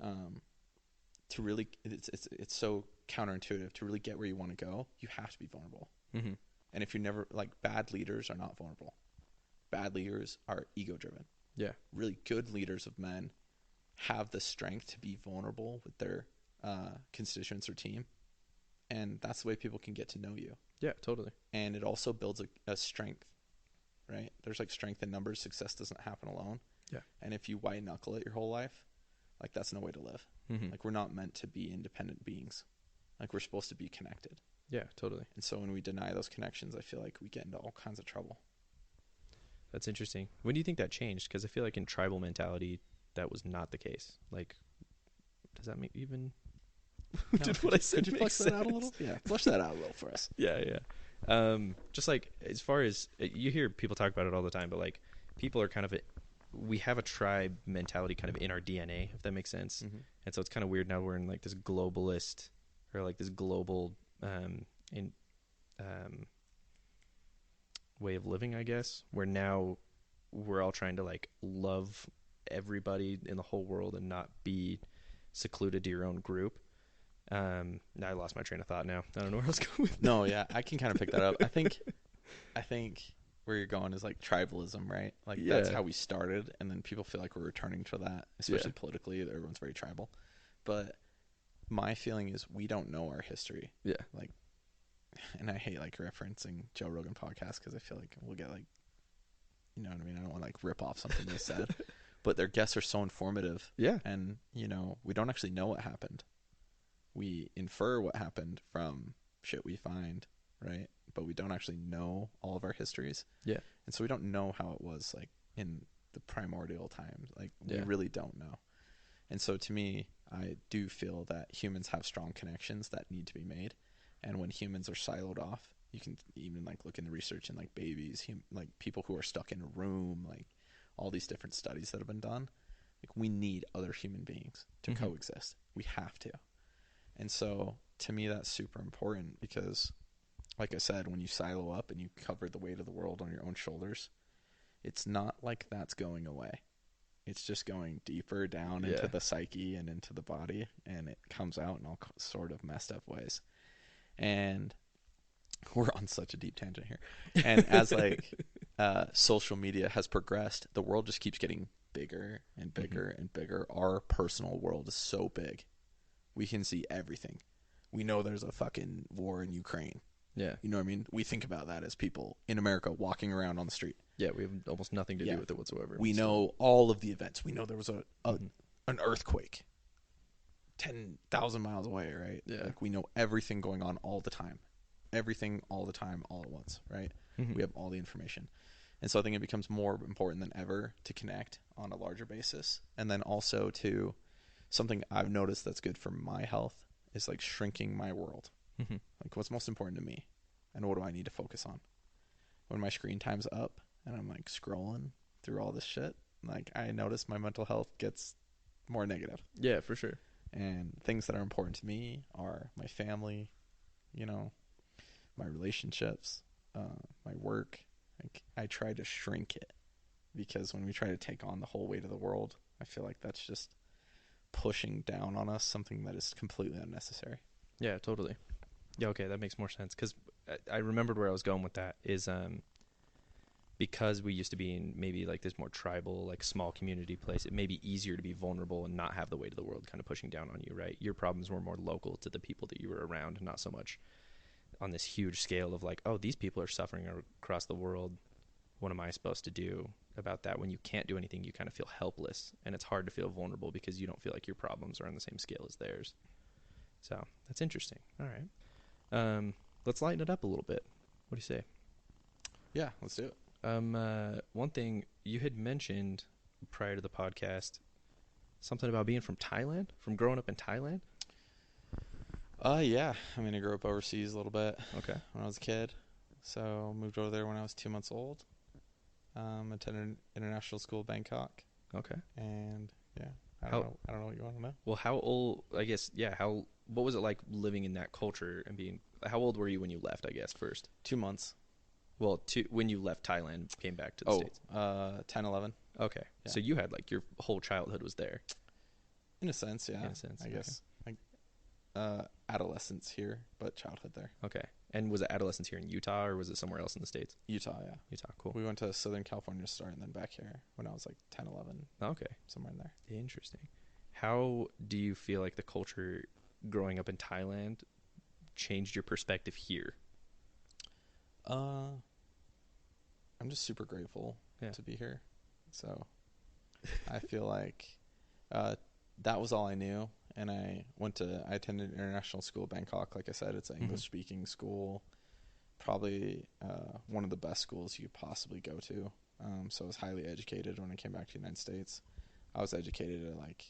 to really, it's so counterintuitive. To really get where you want to go, you have to be vulnerable. Mm-hmm. And if you never, like, bad leaders are not vulnerable. Bad leaders are ego driven. Yeah. Really good leaders of men have the strength to be vulnerable with their constituents or team. And that's the way people can get to know you. Yeah, totally. And it also builds a strength, right? There's like strength in numbers. Success doesn't happen alone. Yeah. And if you white knuckle it your whole life, like that's no way to live. Mm-hmm. Like we're not meant to be independent beings. Like we're supposed to be connected. Yeah, totally. And so when we deny those connections, I feel like we get into all kinds of trouble. That's interesting. When do you think that changed? Because I feel like in tribal mentality, that was not the case. Like, does that make even... Did what I said make sense? That out a little? Yeah, flush that out a little for us. Yeah. Just like, as far as, you hear people talk about it all the time, but like, people are kind of, we have a tribe mentality kind of in our DNA, if that makes sense. Mm-hmm. And so it's kind of weird now we're in like this globalist, or like this global way of living, I guess, where now we're all trying to like love everybody in the whole world and not be secluded to your own group. Now I lost my train of thought now. I don't know where I was going with that. No, yeah, I can kind of pick that up. I think where you're going is like tribalism, right? Like that's how we started, and then people feel like we're returning to that, especially politically. Everyone's very tribal. But my feeling is we don't know our history. Yeah. Like, and I hate like referencing Joe Rogan podcast because I feel like we'll get like, you know what I mean? I don't want to like rip off something they said, but their guests are so informative. Yeah. And, we don't actually know what happened. We infer what happened from shit we find, right? But we don't actually know all of our histories. Yeah. And so we don't know how it was like in the primordial times. Like we really don't know. And so to me, I do feel that humans have strong connections that need to be made. And when humans are siloed off, you can even like look in the research in like babies, like people who are stuck in a room, like all these different studies that have been done. Like we need other human beings to coexist. We have to. And so to me, that's super important because, like I said, when you silo up and you cover the weight of the world on your own shoulders, it's not like that's going away. It's just going deeper down into the psyche and into the body, and it comes out in all sort of messed up ways. And we're on such a deep tangent here. And as like social media has progressed, the world just keeps getting bigger and bigger and bigger. Our personal world is so big. We can see everything. We know there's a fucking war in Ukraine. Yeah. You know what I mean? We think about that as people in America walking around on the street. Yeah, we have almost nothing to do with it whatsoever. We know all of the events. We know there was an earthquake 10,000 miles away, right? Yeah. Like we know everything going on all the time. Everything all the time, all at once, right? We have all the information. And so I think it becomes more important than ever to connect on a larger basis. And then also to something I've noticed that's good for my health is like shrinking my world. Like what's most important to me and what do I need to focus on? When my screen time's up and I'm like scrolling through all this shit, like I notice my mental health gets more negative. Yeah, for sure. And things that are important to me are my family, you know, my relationships, my work. Like I try to shrink it because when we try to take on the whole weight of the world, I feel like that's just pushing down on us something that is completely unnecessary. Yeah, totally. Yeah, okay, that makes more sense because I remembered where I was going with that is because we used to be in maybe like this more tribal, like small community place, it may be easier to be vulnerable and not have the weight of the world kind of pushing down on you, right? Your problems were more local to the people that you were around, not so much on this huge scale of like, oh, these people are suffering across the world. What am I supposed to do about that? When you can't do anything, you kind of feel helpless, and it's hard to feel vulnerable because you don't feel like your problems are on the same scale as theirs. So that's interesting. All right. Let's lighten it up a little bit. What do you say? Yeah, let's do it. One thing you had mentioned prior to the podcast, something about being from Thailand, from growing up in Thailand. Yeah. I mean, I grew up overseas a little bit. Okay. When I was a kid, so moved over there when I was 2 months old. Attended international school in Bangkok. Okay. And yeah, I don't know what you want to know. Well, how old? I guess what was it like living in that culture and being? How old were you when you left? I guess first. 2 months. Well, when you left Thailand, came back to the States. 10, 11. Okay, yeah. So you had like your whole childhood was there. In a sense, yeah. In a sense, I guess. Like adolescence here, but childhood there. Okay. And was it adolescence here in Utah or was it somewhere else in the States? Utah, yeah. Utah, cool. We went to Southern California to start and then back here when I was like 10, 11. Okay. Somewhere in there. Interesting. How do you feel like the culture growing up in Thailand changed your perspective here? I'm just super grateful to be here. So I feel like that was all I knew. And I attended international school Bangkok. Like I said, it's an English speaking school. Probably one of the best schools you could possibly go to. So I was highly educated when I came back to the United States. I was educated at like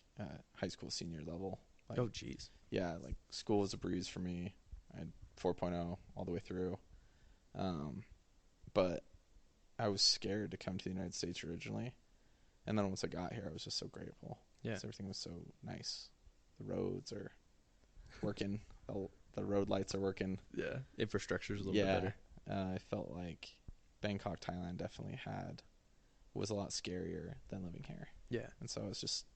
high school senior level. Like, oh, geez. Yeah, like school was a breeze for me. I had 4.0 all the way through. But I was scared to come to the United States originally. And then once I got here, I was just so grateful. Yeah. Everything was so nice. The roads are working. The road lights are working. Yeah. Infrastructure's a little bit better. I felt like Bangkok, Thailand was a lot scarier than living here. Yeah. And so it's just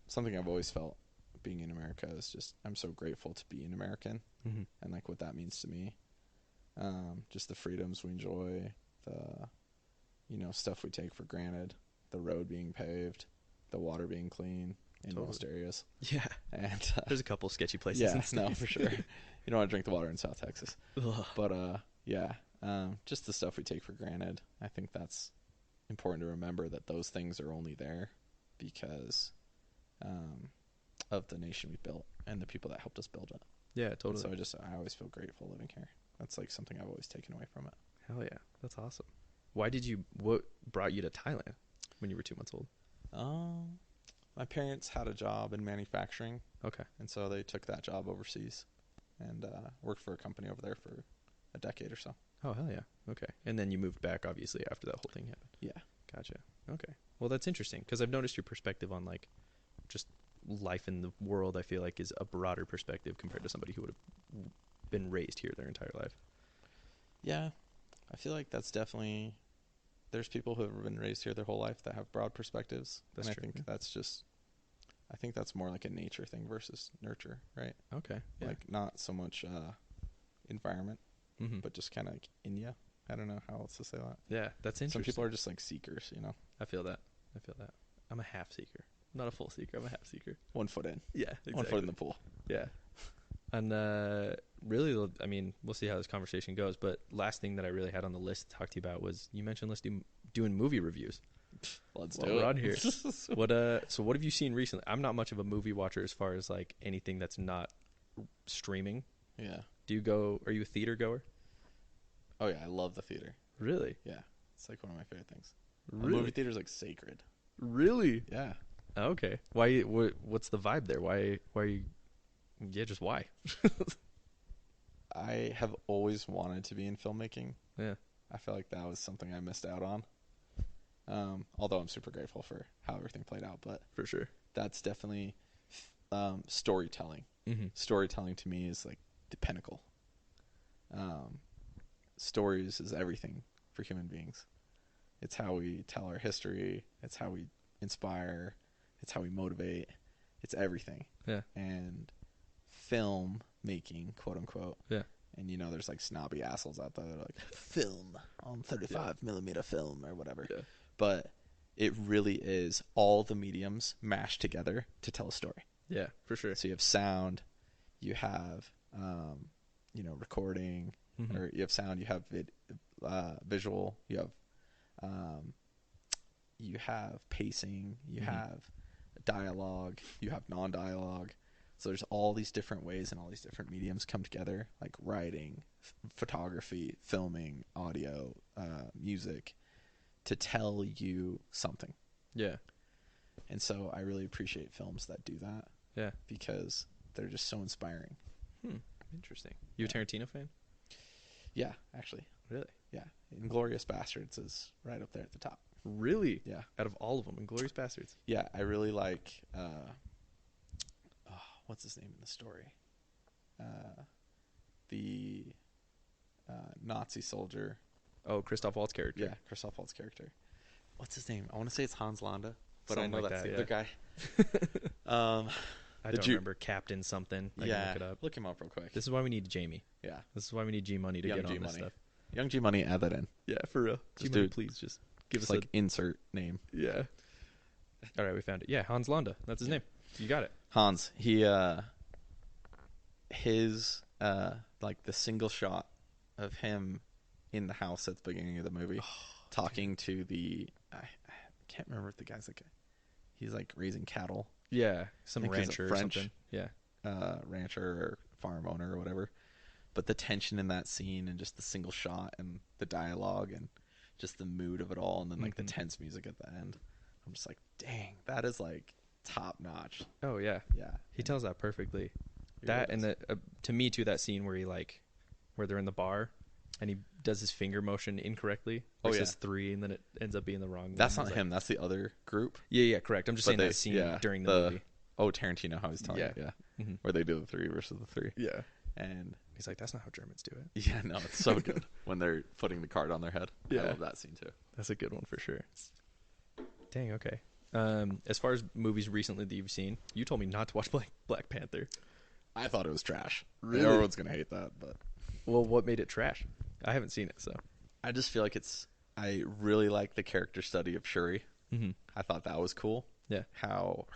something I've always felt being in America is just I'm so grateful to be an American and like what that means to me. Just the freedoms we enjoy, the stuff we take for granted, the road being paved, the water being clean in most areas. Yeah. And there's a couple sketchy places. Yeah, no, for sure. You don't want to drink the water in South Texas. Ugh. But yeah, just the stuff we take for granted. I think that's important to remember that those things are only there because of the nation we built and the people that helped us build it. Yeah, totally. And so I always feel grateful living here. That's like something I've always taken away from it. Hell yeah, that's awesome. What brought you to Thailand when you were 2 months old? My parents had a job in manufacturing. Okay. And so they took that job overseas and worked for a company over there for a decade or so. Oh, hell yeah. Okay. And then you moved back, obviously, after that whole thing happened. Yeah. Gotcha. Okay. Well, that's interesting because I've noticed your perspective on, like, just life in the world, I feel like, is a broader perspective compared to somebody who would have been raised here their entire life. Yeah, I feel like that's definitely. There's people who have been raised here their whole life that have broad perspectives. That's and true. I think that's more like a nature thing versus nurture, right? Okay. Yeah. Like not so much environment, but just kind of like in you. I don't know how else to say that. Yeah, that's interesting. Some people are just like seekers, you know. I feel that. I'm a half seeker, not a full seeker. I'm a half seeker. 1 foot in. Yeah, exactly. 1 foot in the pool. Yeah. And really, I mean, we'll see how this conversation goes. But last thing that I really had on the list to talk to you about was you mentioned let's doing movie reviews. Let's do it. We're on here. So what have you seen recently? I'm not much of a movie watcher as far as like anything that's not streaming. Yeah. Are you a theater goer? Oh yeah, I love the theater. Really? Yeah, it's like one of my favorite things. Really? A movie theater is like sacred. Really? Yeah. Okay. Why? What's the vibe there? Why are you? Yeah, just why? I have always wanted to be in filmmaking. Yeah. I feel like that was something I missed out on. Although I'm super grateful for how everything played out, but For sure. that's definitely storytelling. Mm-hmm. Storytelling to me is like the pinnacle. Stories is everything for human beings. It's how we tell our history. It's how we inspire. It's how we motivate. It's everything. Yeah. And film making, quote unquote. Yeah. And you know, there's like snobby assholes out there that are like film on 35 millimeter film or whatever. Yeah. But it really is all the mediums mashed together to tell a story. Yeah, for sure. So you have sound, you have, recording, or you have sound, you have visual, you have pacing, you have dialogue, you have non-dialogue. So there's all these different ways and all these different mediums come together, like writing, photography, filming, audio, music, to tell you something. Yeah. And so I really appreciate films that do that. Yeah. Because they're just so inspiring. Interesting. You a Tarantino fan? Yeah, actually. Really? Yeah. Inglourious Bastards is right up there at the top. Really? Yeah. Out of all of them, Inglourious Bastards. Yeah, I really like what's his name in the story? The Nazi soldier. Oh, Christoph Waltz character. Yeah, Christoph Waltz character. What's his name? I want to say it's Hans Landa, but Something I know like that's that, the other guy. I don't remember Captain something. I can look it up. Look him up real quick. This is why we need Jamie. Yeah. This is why we need G Money to Young get on G this Money. stuff. Young G Money, add that in. Yeah, for real. G Money, please just give us like insert name. Yeah. All right, we found it. Yeah, Hans Landa. That's his name. You got it. Hans. He his like the single shot of him in the house at the beginning of the movie talking to the I can't remember what the guy's like. He's like raising cattle. Yeah, some rancher or something. Yeah. Rancher or farm owner or whatever. But the tension in that scene and just the single shot and the dialogue and just the mood of it all and then like the tense music at the end. I'm just like, dang, that is like top notch. Oh yeah. Yeah. He tells that perfectly. That and the to me too, that scene where where they're in the bar and he does his finger motion incorrectly. Says 3 and then it ends up being the wrong one. That's not him. That's the other group. Yeah, correct. I'm just saying that scene during the movie. Oh, Tarantino, how he's telling it. Yeah. Where they do the 3 versus the 3. Yeah. And he's like, that's not how Germans do it. Yeah, no, it's so good when they're putting the card on their head. Yeah. I love that scene too. That's a good one for sure. Dang, okay. As far as movies recently that you've seen, you told me not to watch Black Panther. I thought it was trash. Really? Everyone's going to hate that, but... Well, what made it trash? I haven't seen it, so... I just feel like I really like the character study of Shuri. I thought that was cool. Yeah. How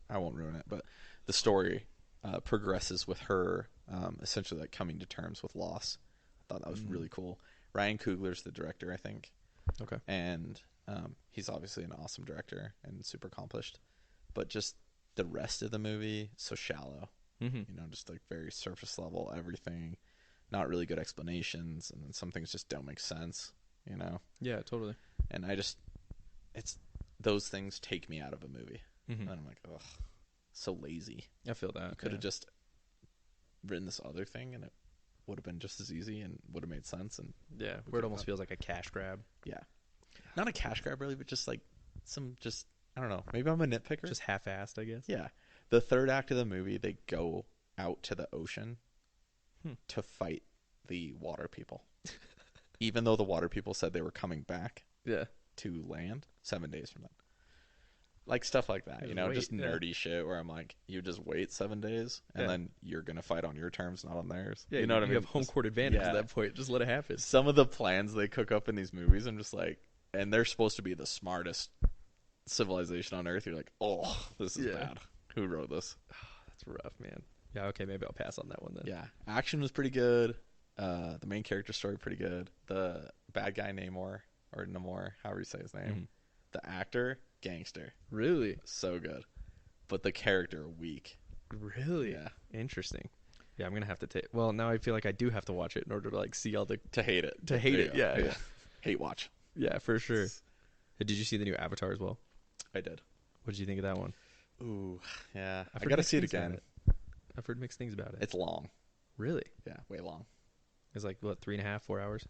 I won't ruin it, but the story progresses with her essentially like coming to terms with loss. I thought that was really cool. Ryan Coogler's the director, I think. Okay. And he's obviously an awesome director and super accomplished. But just the rest of the movie, so shallow. Just like very surface level, everything. Not really good explanations, and then some things just don't make sense, Yeah, totally. And those things take me out of a movie. And I'm like, ugh, so lazy. I feel that. You could have just written this other thing, and it would have been just as easy and would have made sense. And yeah, where it almost feels like a cash grab. Yeah. Not a cash grab, really, but just like I don't know. Maybe I'm a nitpicker. Just half-assed, I guess. Yeah. The third act of the movie, they go out to the ocean to fight the water people. Even though the water people said they were coming back to land 7 days from then. Like stuff like that, just nerdy shit where I'm like, you just wait 7 days and then you're going to fight on your terms, not on theirs. Yeah, you know what I mean? You have home court advantage at that point. Just let it happen. Some of the plans they cook up in these movies, I'm just like, and they're supposed to be the smartest civilization on Earth. You're like, oh, this is bad. Who wrote this? That's rough, man. Yeah, okay, maybe I'll pass on that one then. Yeah, action was pretty good. The main character story pretty good. The bad guy Namor, or Namor, however you say his name. The actor, gangster. Really? So good. But the character, weak. Really? Yeah. Interesting. Yeah, I'm going to have to take... Well, now I feel like I do have to watch it in order to, like, see all the... To hate it. To hate it, yeah. Hate watch. Yeah, for sure. Did you see the new Avatar as well? I did. What did you think of that one? Ooh, yeah. I got to see it again. I've heard mixed things about it. It's long. Really? Yeah, way long. It's like, what, 3.5, 4 hours?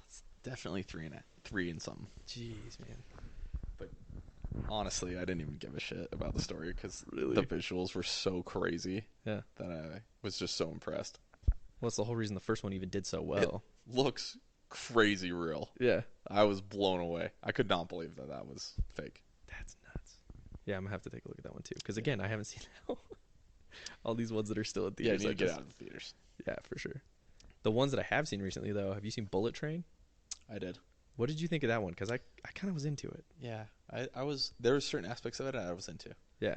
It's definitely 3 and something. Jeez, man. But honestly, I didn't even give a shit about the story because the visuals were so crazy that I was just so impressed. Well, it's the whole reason the first one even did so well. It looks crazy real. Yeah. I was blown away. I could not believe that was fake. That's nuts. Yeah, I'm going to have to take a look at that one too. Because again, I haven't seen all these ones that are still at theaters. Yeah, you need to get out of the theaters. Yeah, for sure. The ones that I have seen recently, though, have you seen Bullet Train? I did. What did you think of that one? Because I kind of was into it. Yeah, I was. There were certain aspects of it I was into. Yeah.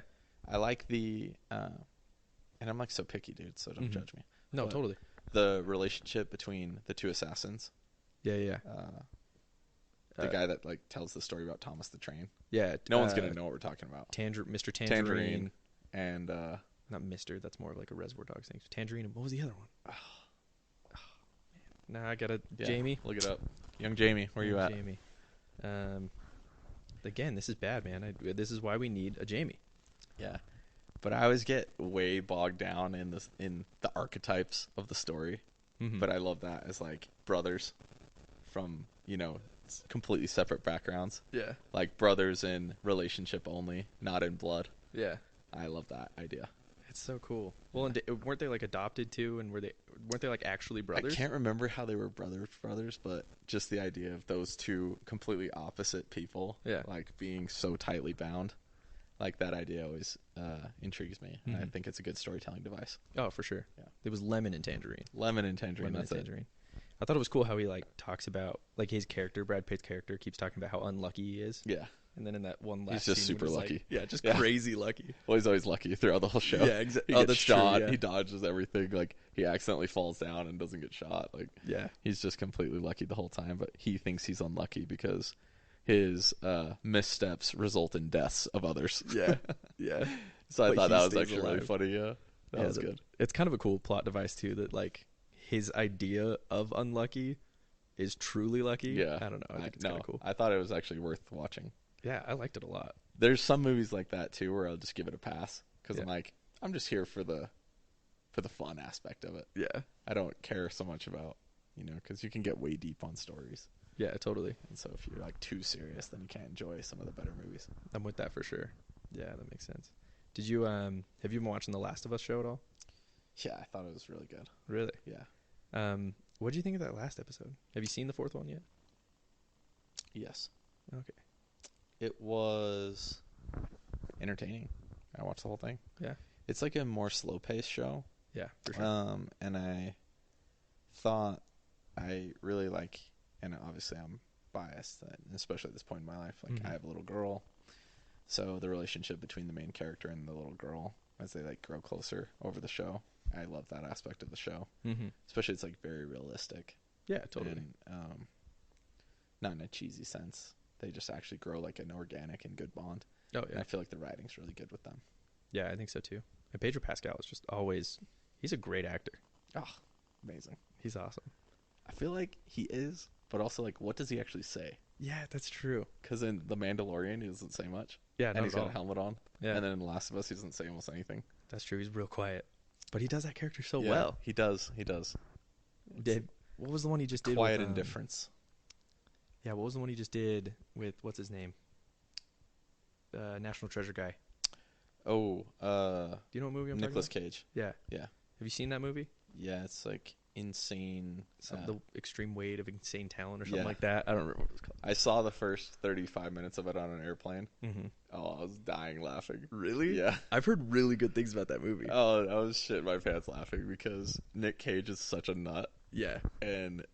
I like the, and I'm like so picky, dude, so don't judge me. No, totally. The relationship between the two assassins. Yeah. The guy that like tells the story about Thomas the Train. Yeah. No one's going to know what we're talking about. Mr. Tangerine. And, not Mr. That's more of like a Reservoir Dogs thing. Tangerine. And what was the other one? Oh man. Nah, I got to... Yeah, Jamie? Look it up. Young Jamie, where you at? Jamie. Again, this is bad, man. This is why we need a Jamie. Yeah. But I always get way bogged down in the archetypes of the story. But I love that as like brothers from, completely separate backgrounds. Yeah. Like brothers in relationship only, not in blood. Yeah. I love that idea. It's so cool. Well, and weren't they like adopted too? And weren't they like actually brothers? I can't remember how they were brothers, but just the idea of those two completely opposite people, like being so tightly bound, like that idea always intrigues me. And I think it's a good storytelling device. Oh, for sure. Yeah. It was Lemon and Tangerine. That's it. I thought it was cool how he like talks about like his character, Brad Pitt's character, keeps talking about how unlucky he is. Yeah. And then in that one last he's just scene, super lucky. Like, crazy lucky. Well, he's always lucky throughout the whole show. Yeah, exactly. He gets shot. True, yeah. He dodges everything. Like he accidentally falls down and doesn't get shot. Like he's just completely lucky the whole time. But he thinks he's unlucky because his missteps result in deaths of others. Yeah. So I thought that was actually really funny. Yeah, that was good. It's kind of a cool plot device too. That like his idea of unlucky is truly lucky. Yeah, I don't know. I think it's kind of cool. I thought it was actually worth watching. Yeah, I liked it a lot. There's some movies like that too where I'll just give it a pass because I'm like, I'm just here for the fun aspect of it. Yeah, I don't care so much about because you can get way deep on stories. Yeah, totally. And so if you're like too serious, then you can't enjoy some of the better movies. I'm with that for sure. Yeah, that makes sense. Did you have you been watching the Last of Us show at all? Yeah, I thought it was really good. Really? Yeah. What did you think of that last episode? Have you seen the fourth one yet? Yes. Okay. It was entertaining. I watched the whole thing. Yeah. It's like a more slow-paced show. Yeah, for sure. And I thought I really like, and obviously I'm biased, especially at this point in my life. Like I have a little girl, so the relationship between the main character and the little girl as they like grow closer over the show, I love that aspect of the show. Especially it's like very realistic. Yeah, totally. And, not in a cheesy sense. They just actually grow like an organic and good bond. Oh yeah. And I feel like the writing's really good with them. Yeah, I think so too. And Pedro Pascal is just he's a great actor. Oh, amazing. He's awesome. I feel like he is, but also like what does he actually say? Yeah, that's true. Because in The Mandalorian he doesn't say much. Yeah, and he's got a helmet on. Yeah. And then in The Last of Us he doesn't say almost anything. That's true. He's real quiet. But he does that character so well. He does. What was the one he just did? Quiet Indifference. Yeah, what was the one he just did with, what's his name? National Treasure guy. Oh, Do you know what movie I'm Nicolas talking Cage. about? Yeah. Yeah. Have you seen that movie? Yeah, it's like insane. The extreme weight of insane talent or something Yeah. like that. I don't remember what it was called. I saw the first 35 minutes of it on an airplane. Mm-hmm. Oh, I was dying laughing. Really? Yeah. I've heard really good things about that movie. Oh, I was shitting my pants laughing because Nick Cage is such a nut. Yeah. And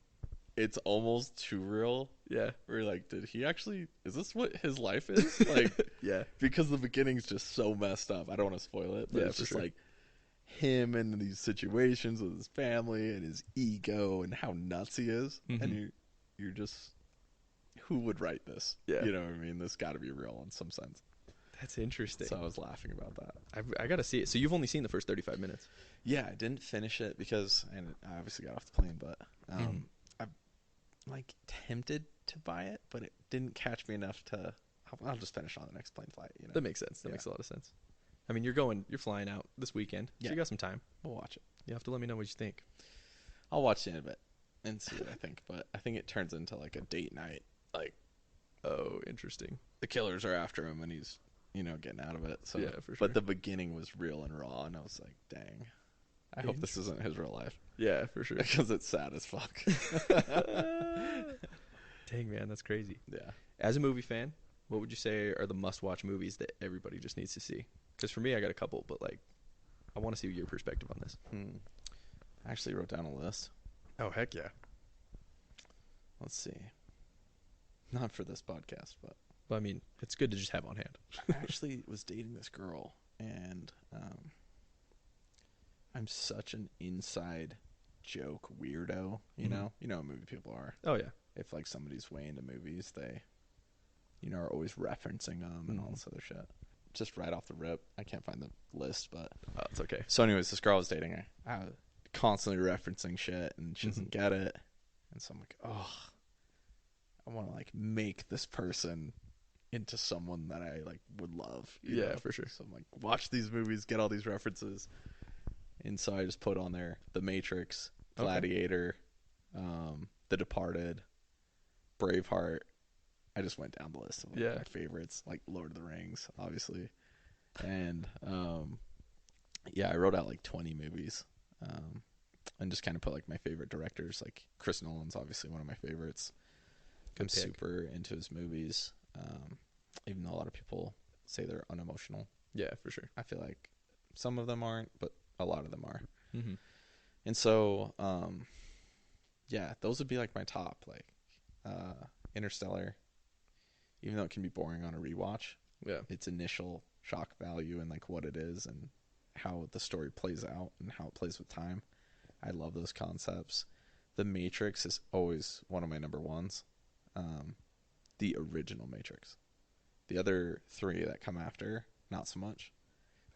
it's almost too real. Yeah. We're like, is this what his life is? Like, yeah. Because the beginning's just so messed up. I don't want to spoil it, but it's just like him in these situations with his family and his ego and how nuts he is. Mm-hmm. And you're just, who would write this? Yeah. You know what I mean? This got to be real in some sense. That's interesting. So I was laughing about that. I got to see it. So you've only seen the first 35 minutes? Yeah, I didn't finish it because, and I obviously got off the plane, but I'm like tempted to buy it, but it didn't catch me enough to, I'll just finish on the next plane flight. You know? That makes sense. That makes a lot of sense. I mean, you're flying out this weekend, so you got some time. We'll watch it. You have to let me know what you think. I'll watch the end of it and see what I think, but I think it turns into like a date night. Like, oh, interesting. The killers are after him and he's, getting out of it. So, yeah, for sure. But the beginning was real and raw, and I was like, dang. I hope this isn't his real life. Yeah, for sure. Because it's sad as fuck. Dang, man, that's crazy. Yeah. As a movie fan, what would you say are the must-watch movies that everybody just needs to see? Because for me, I got a couple, but like, I want to see your perspective on this. I actually wrote down a list. Oh, heck yeah. Let's see. Not for this podcast, but... Well, I mean, it's good to just have on hand. I actually was dating this girl, and I'm such an inside joke weirdo, you know? You know how movie people are. Oh, yeah. If, like, somebody's way into movies, they, are always referencing them and all this other shit. Just right off the rip. I can't find the list, but... Oh, it's okay. So, anyways, this girl I was dating, I was constantly referencing shit, and she doesn't get it. And so I'm like, oh, I want to, like, make this person into someone that I, like, would love. You know? For sure. So I'm like, watch these movies, get all these references. And so I just put on there The Matrix, Gladiator, The Departed, Braveheart. I just went down the list of my favorites, like Lord of the Rings, obviously. And, I wrote out like 20 movies. And just kind of put like my favorite directors. Like Chris Nolan's obviously one of my favorites. I'm super into his movies. Even though a lot of people say they're unemotional. Yeah, for sure. I feel like some of them aren't, but a lot of them are. Mm-hmm. And so, those would be like my top, like Interstellar. Even though it can be boring on a rewatch, its initial shock value and like what it is and how the story plays out and how it plays with time. I love those concepts. The Matrix is always one of my number ones. The original Matrix. The other three that come after, not so much.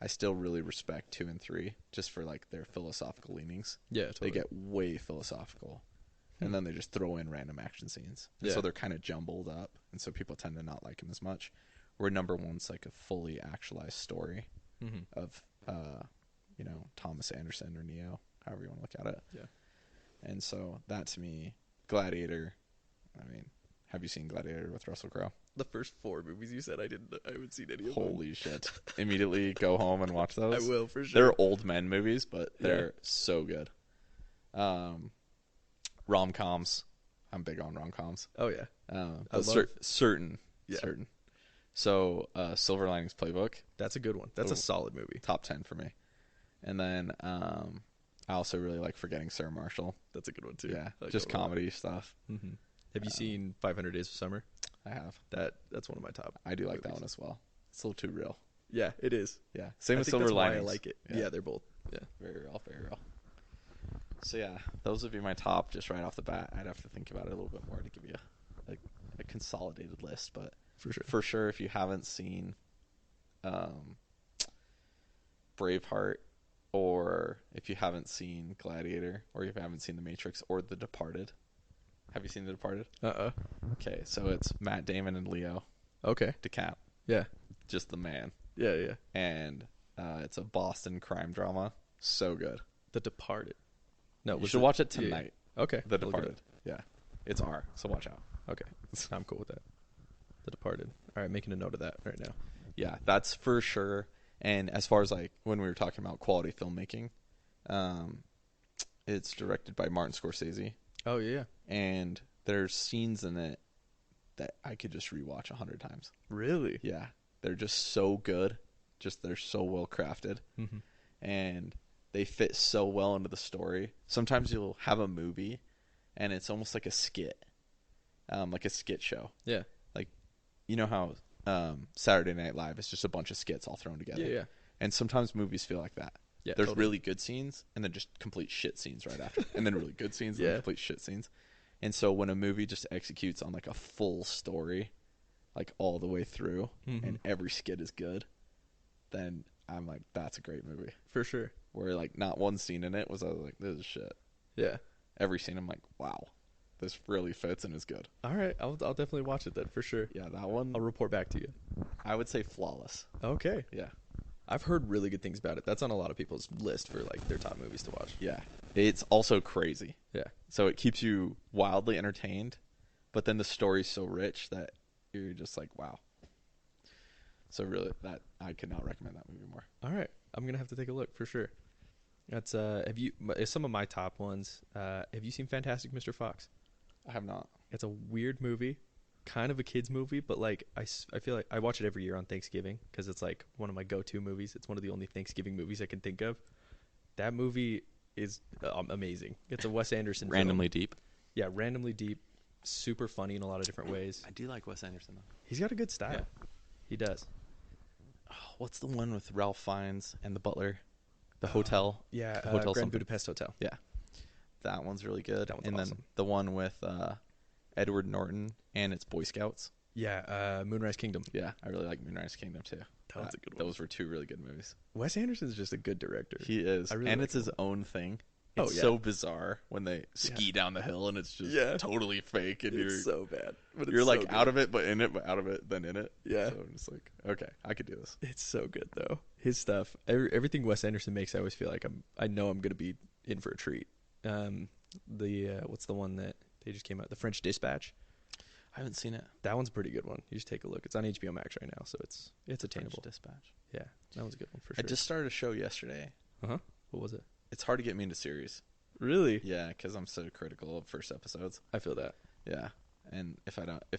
I still really respect 2 and 3 just for like their philosophical leanings. Yeah, totally. They get way philosophical. And then they just throw in random action scenes. And so they're kind of jumbled up. And so people tend to not like them as much. Where number one's like a fully actualized story of, Thomas Anderson or Neo, however you want to look at it. Yeah. And so that to me, Gladiator, I mean, have you seen Gladiator with Russell Crowe? The first 4 movies you said I haven't seen any of them. Holy shit. Immediately go home and watch those. I will, for sure. They're old men movies, but they're so good. Rom-coms. I'm big on rom-coms. Oh, yeah. Certain. So, Silver Linings Playbook. That's a good one. That's a solid movie. Top 10 for me. And then I also really like Forgetting Sarah Marshall. That's a good one, too. Yeah, like just comedy stuff. Mm-hmm. Have you seen 500 Days of Summer? I have. That's one of my top. I do like movies. that one as well. It's a little too real. Yeah, it is. Yeah, same with Silver Linings. I like it. Yeah, they're both. Yeah, very real, very real. So yeah, those would be my top just right off the bat. I'd have to think about it a little bit more to give you a consolidated list, but for sure, if you haven't seen Braveheart, or if you haven't seen Gladiator, or if you haven't seen The Matrix or The Departed. Have you seen The Departed? Okay, so it's Matt Damon and Leo. Okay. DiCap. Yeah. Just the man. Yeah, yeah. And it's a Boston crime drama. So good. The Departed. No, you should watch it tonight. Yeah. Okay. The Departed. Yeah. It's R, so watch out. Okay. I'm cool with that. The Departed. All right, making a note of that right now. Yeah, that's for sure. And as far as like when we were talking about quality filmmaking, it's directed by Martin Scorsese. Oh yeah. And there's scenes in it that I could just rewatch 100 times. Really? Yeah. They're just so good. Just they're so well crafted. Mm-hmm. And they fit so well into the story. Sometimes you'll have a movie and it's almost like a skit. Like a skit show. Yeah. Like, you know how Saturday Night Live is just a bunch of skits all thrown together. Yeah. And sometimes movies feel like that. Yeah. There's totally. really good scenes and then just complete shit scenes right after. And then really good scenes and then complete shit scenes. And so when a movie just executes on like a full story, like all the way through, and every skit is good, then I'm like, that's a great movie. For sure. Where like not one scene in it was I was like, this is shit. Yeah. Every scene I'm like, wow, this really fits and is good. All right. I'll definitely watch it then for sure. Yeah, that one. I'll report back to you. I would say flawless. Okay. Yeah. I've heard really good things about it. That's on a lot of people's list for like their top movies to watch. Yeah. It's also crazy. Yeah. So it keeps you wildly entertained, but then the story's so rich that you're just like, wow. So really, that I could not recommend that movie more. All right. I'm going to have to take a look for sure. That's some of my top ones. Have you seen Fantastic Mr. Fox? I have not. It's a weird movie, kind of a kid's movie, but like I feel like I watch it every year on Thanksgiving because it's like one of my go-to movies. It's one of the only Thanksgiving movies I can think of. That movie is amazing. It's a Wes Anderson Randomly film. deep. Yeah, randomly deep, super funny in a lot of different ways. I do like Wes Anderson though. He's got a good style. Yeah. He does. Oh, what's the one with Ralph Fiennes and the butler? The hotel. Yeah, the hotel Grand Budapest Hotel. Yeah. That one's really good. That one's and awesome. Then the one with Edward Norton and it's Boy Scouts. Yeah, Moonrise Kingdom. Yeah, I really like Moonrise Kingdom too. That was a good one. Those were two really good movies. Wes Anderson's just a good director. He is. Really and like it's his own thing. Oh, It's yeah. so bizarre when they ski down the hill and it's just totally fake and It's so bad. But it's you're like so good. out of it but in it, but out of it then in it. Yeah. So I'm just like, okay, I could do this. It's so good though. His stuff, everything Wes Anderson makes, I always feel like I know I'm gonna be in for a treat. What's the one that they just came out? The French Dispatch. I haven't seen it. That one's a pretty good one. You should take a look. It's on HBO Max right now, so it's attainable. French Dispatch. Yeah, that was a good one for sure. I just started a show yesterday. What was it? It's hard to get me into series. Really? Yeah, because I'm so critical of first episodes. I feel that. Yeah, and if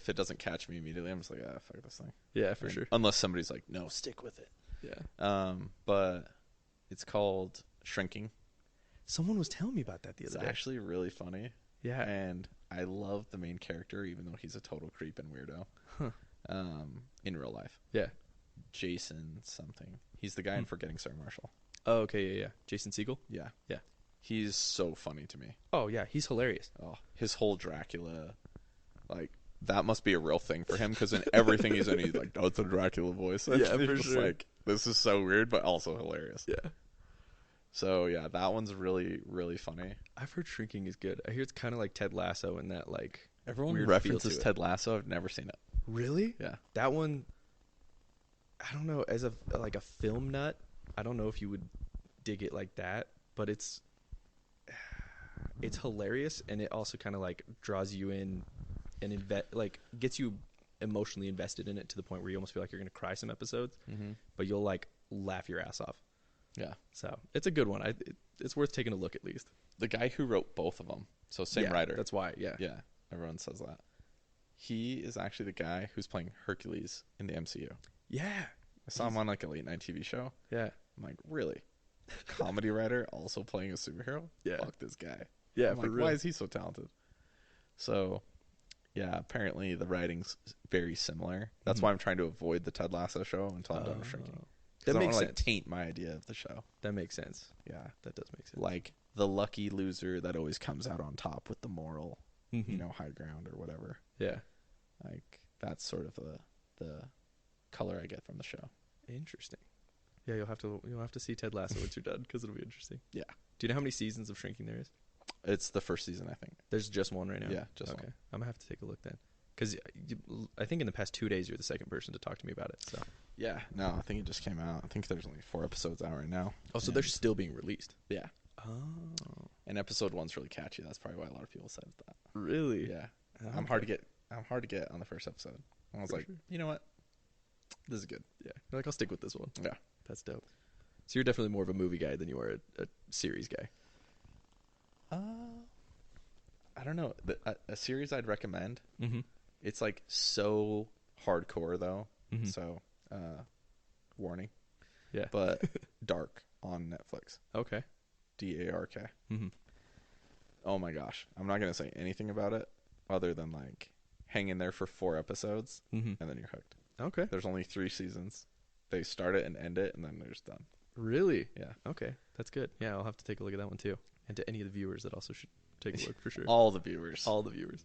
it doesn't catch me immediately, I'm just like, fuck this thing. Yeah, for sure. Unless somebody's like, no, stick with it. Yeah. But it's called Shrinking. Someone was telling me about that the other day. It's actually really funny. Yeah. And I love the main character, even though he's a total creep and weirdo. In real life. Yeah. Jason something. He's the guy in Forgetting Sarah Marshall. Oh, okay, yeah. Jason Segel? Yeah. Yeah. He's so funny to me. Oh, yeah, he's hilarious. Oh, his whole Dracula, like, that must be a real thing for him, because in everything he's in, he's like, oh, it's a Dracula voice. And Yeah, it's for just sure. like, this is so weird, but also hilarious. Yeah. So, yeah, that one's really, really funny. I've heard Shrinking is good. I hear it's kind of like Ted Lasso in that, like, Everyone weird references feel to Ted Lasso. I've never seen it. Really? Yeah. That one, I don't know, as a film nut, I don't know if you would dig it like that, but it's hilarious, and it also kind of like draws you in and gets you emotionally invested in it to the point where you almost feel like you're going to cry some episodes, but you'll like laugh your ass off. Yeah. So it's a good one. It's worth taking a look at least. The guy who wrote both of them, so same writer. That's why, yeah. Yeah, everyone says that. He is actually the guy who's playing Hercules in the MCU. Yeah. I saw him on like a late night TV show. Yeah. I'm like, really? Comedy writer also playing a superhero? Yeah. Fuck this guy. Yeah, I'm for like, real. why is he so talented? So, yeah, apparently the writing's very similar. That's why I'm trying to avoid the Ted Lasso show until I'm done with Shrinking. That I don't makes wanna, sense. like, taint my idea of the show. That makes sense. Yeah. That does make sense. Like the lucky loser that always comes out on top with the moral, high ground or whatever. Yeah. Like that's sort of the color I get from the show. Interesting. Yeah, you'll have to see Ted Lasso once you're done because it'll be interesting. Yeah. Do you know how many seasons of Shrinking there is? It's the first season, I think. There's just one right now. Yeah, just okay. one. I'm gonna have to take a look then, because I think in the past 2 days you're the second person to talk to me about it. So. Yeah. No, I think it just came out. I think there's only 4 episodes out right now. Oh, so they're still being released. Yeah. Oh. And episode 1's really catchy. That's probably why a lot of people said that. Really? Yeah. Okay. I'm hard to get on the first episode. I was like, you know what? This is good. Yeah. You're like, I'll stick with this one. Yeah. That's dope. So you're definitely more of a movie guy than you are a series guy. I don't know. A series I'd recommend. Mm-hmm. It's like so hardcore though. Mm-hmm. So, warning. Yeah. But Dark on Netflix. Okay. DARK. Mm-hmm. Oh my gosh. I'm not gonna say anything about it other than like hang in there for 4 episodes Mm-hmm. and then you're hooked. Okay. There's only 3 seasons. They start it and end it and then they're just done. Really? Yeah. Okay. That's good. Yeah, I'll have to take a look at that one too. And to any of the viewers that also should take a look for sure. All the viewers. All the viewers.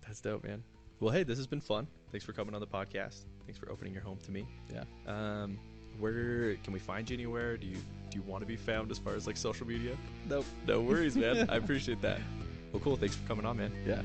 That's dope, man. Well, hey, this has been fun. Thanks for coming on the podcast. Thanks for opening your home to me. Yeah. Where can we find you anywhere? Do you want to be found as far as like social media? Nope. No worries, man. I appreciate that. Well, cool. Thanks for coming on, man. Yeah.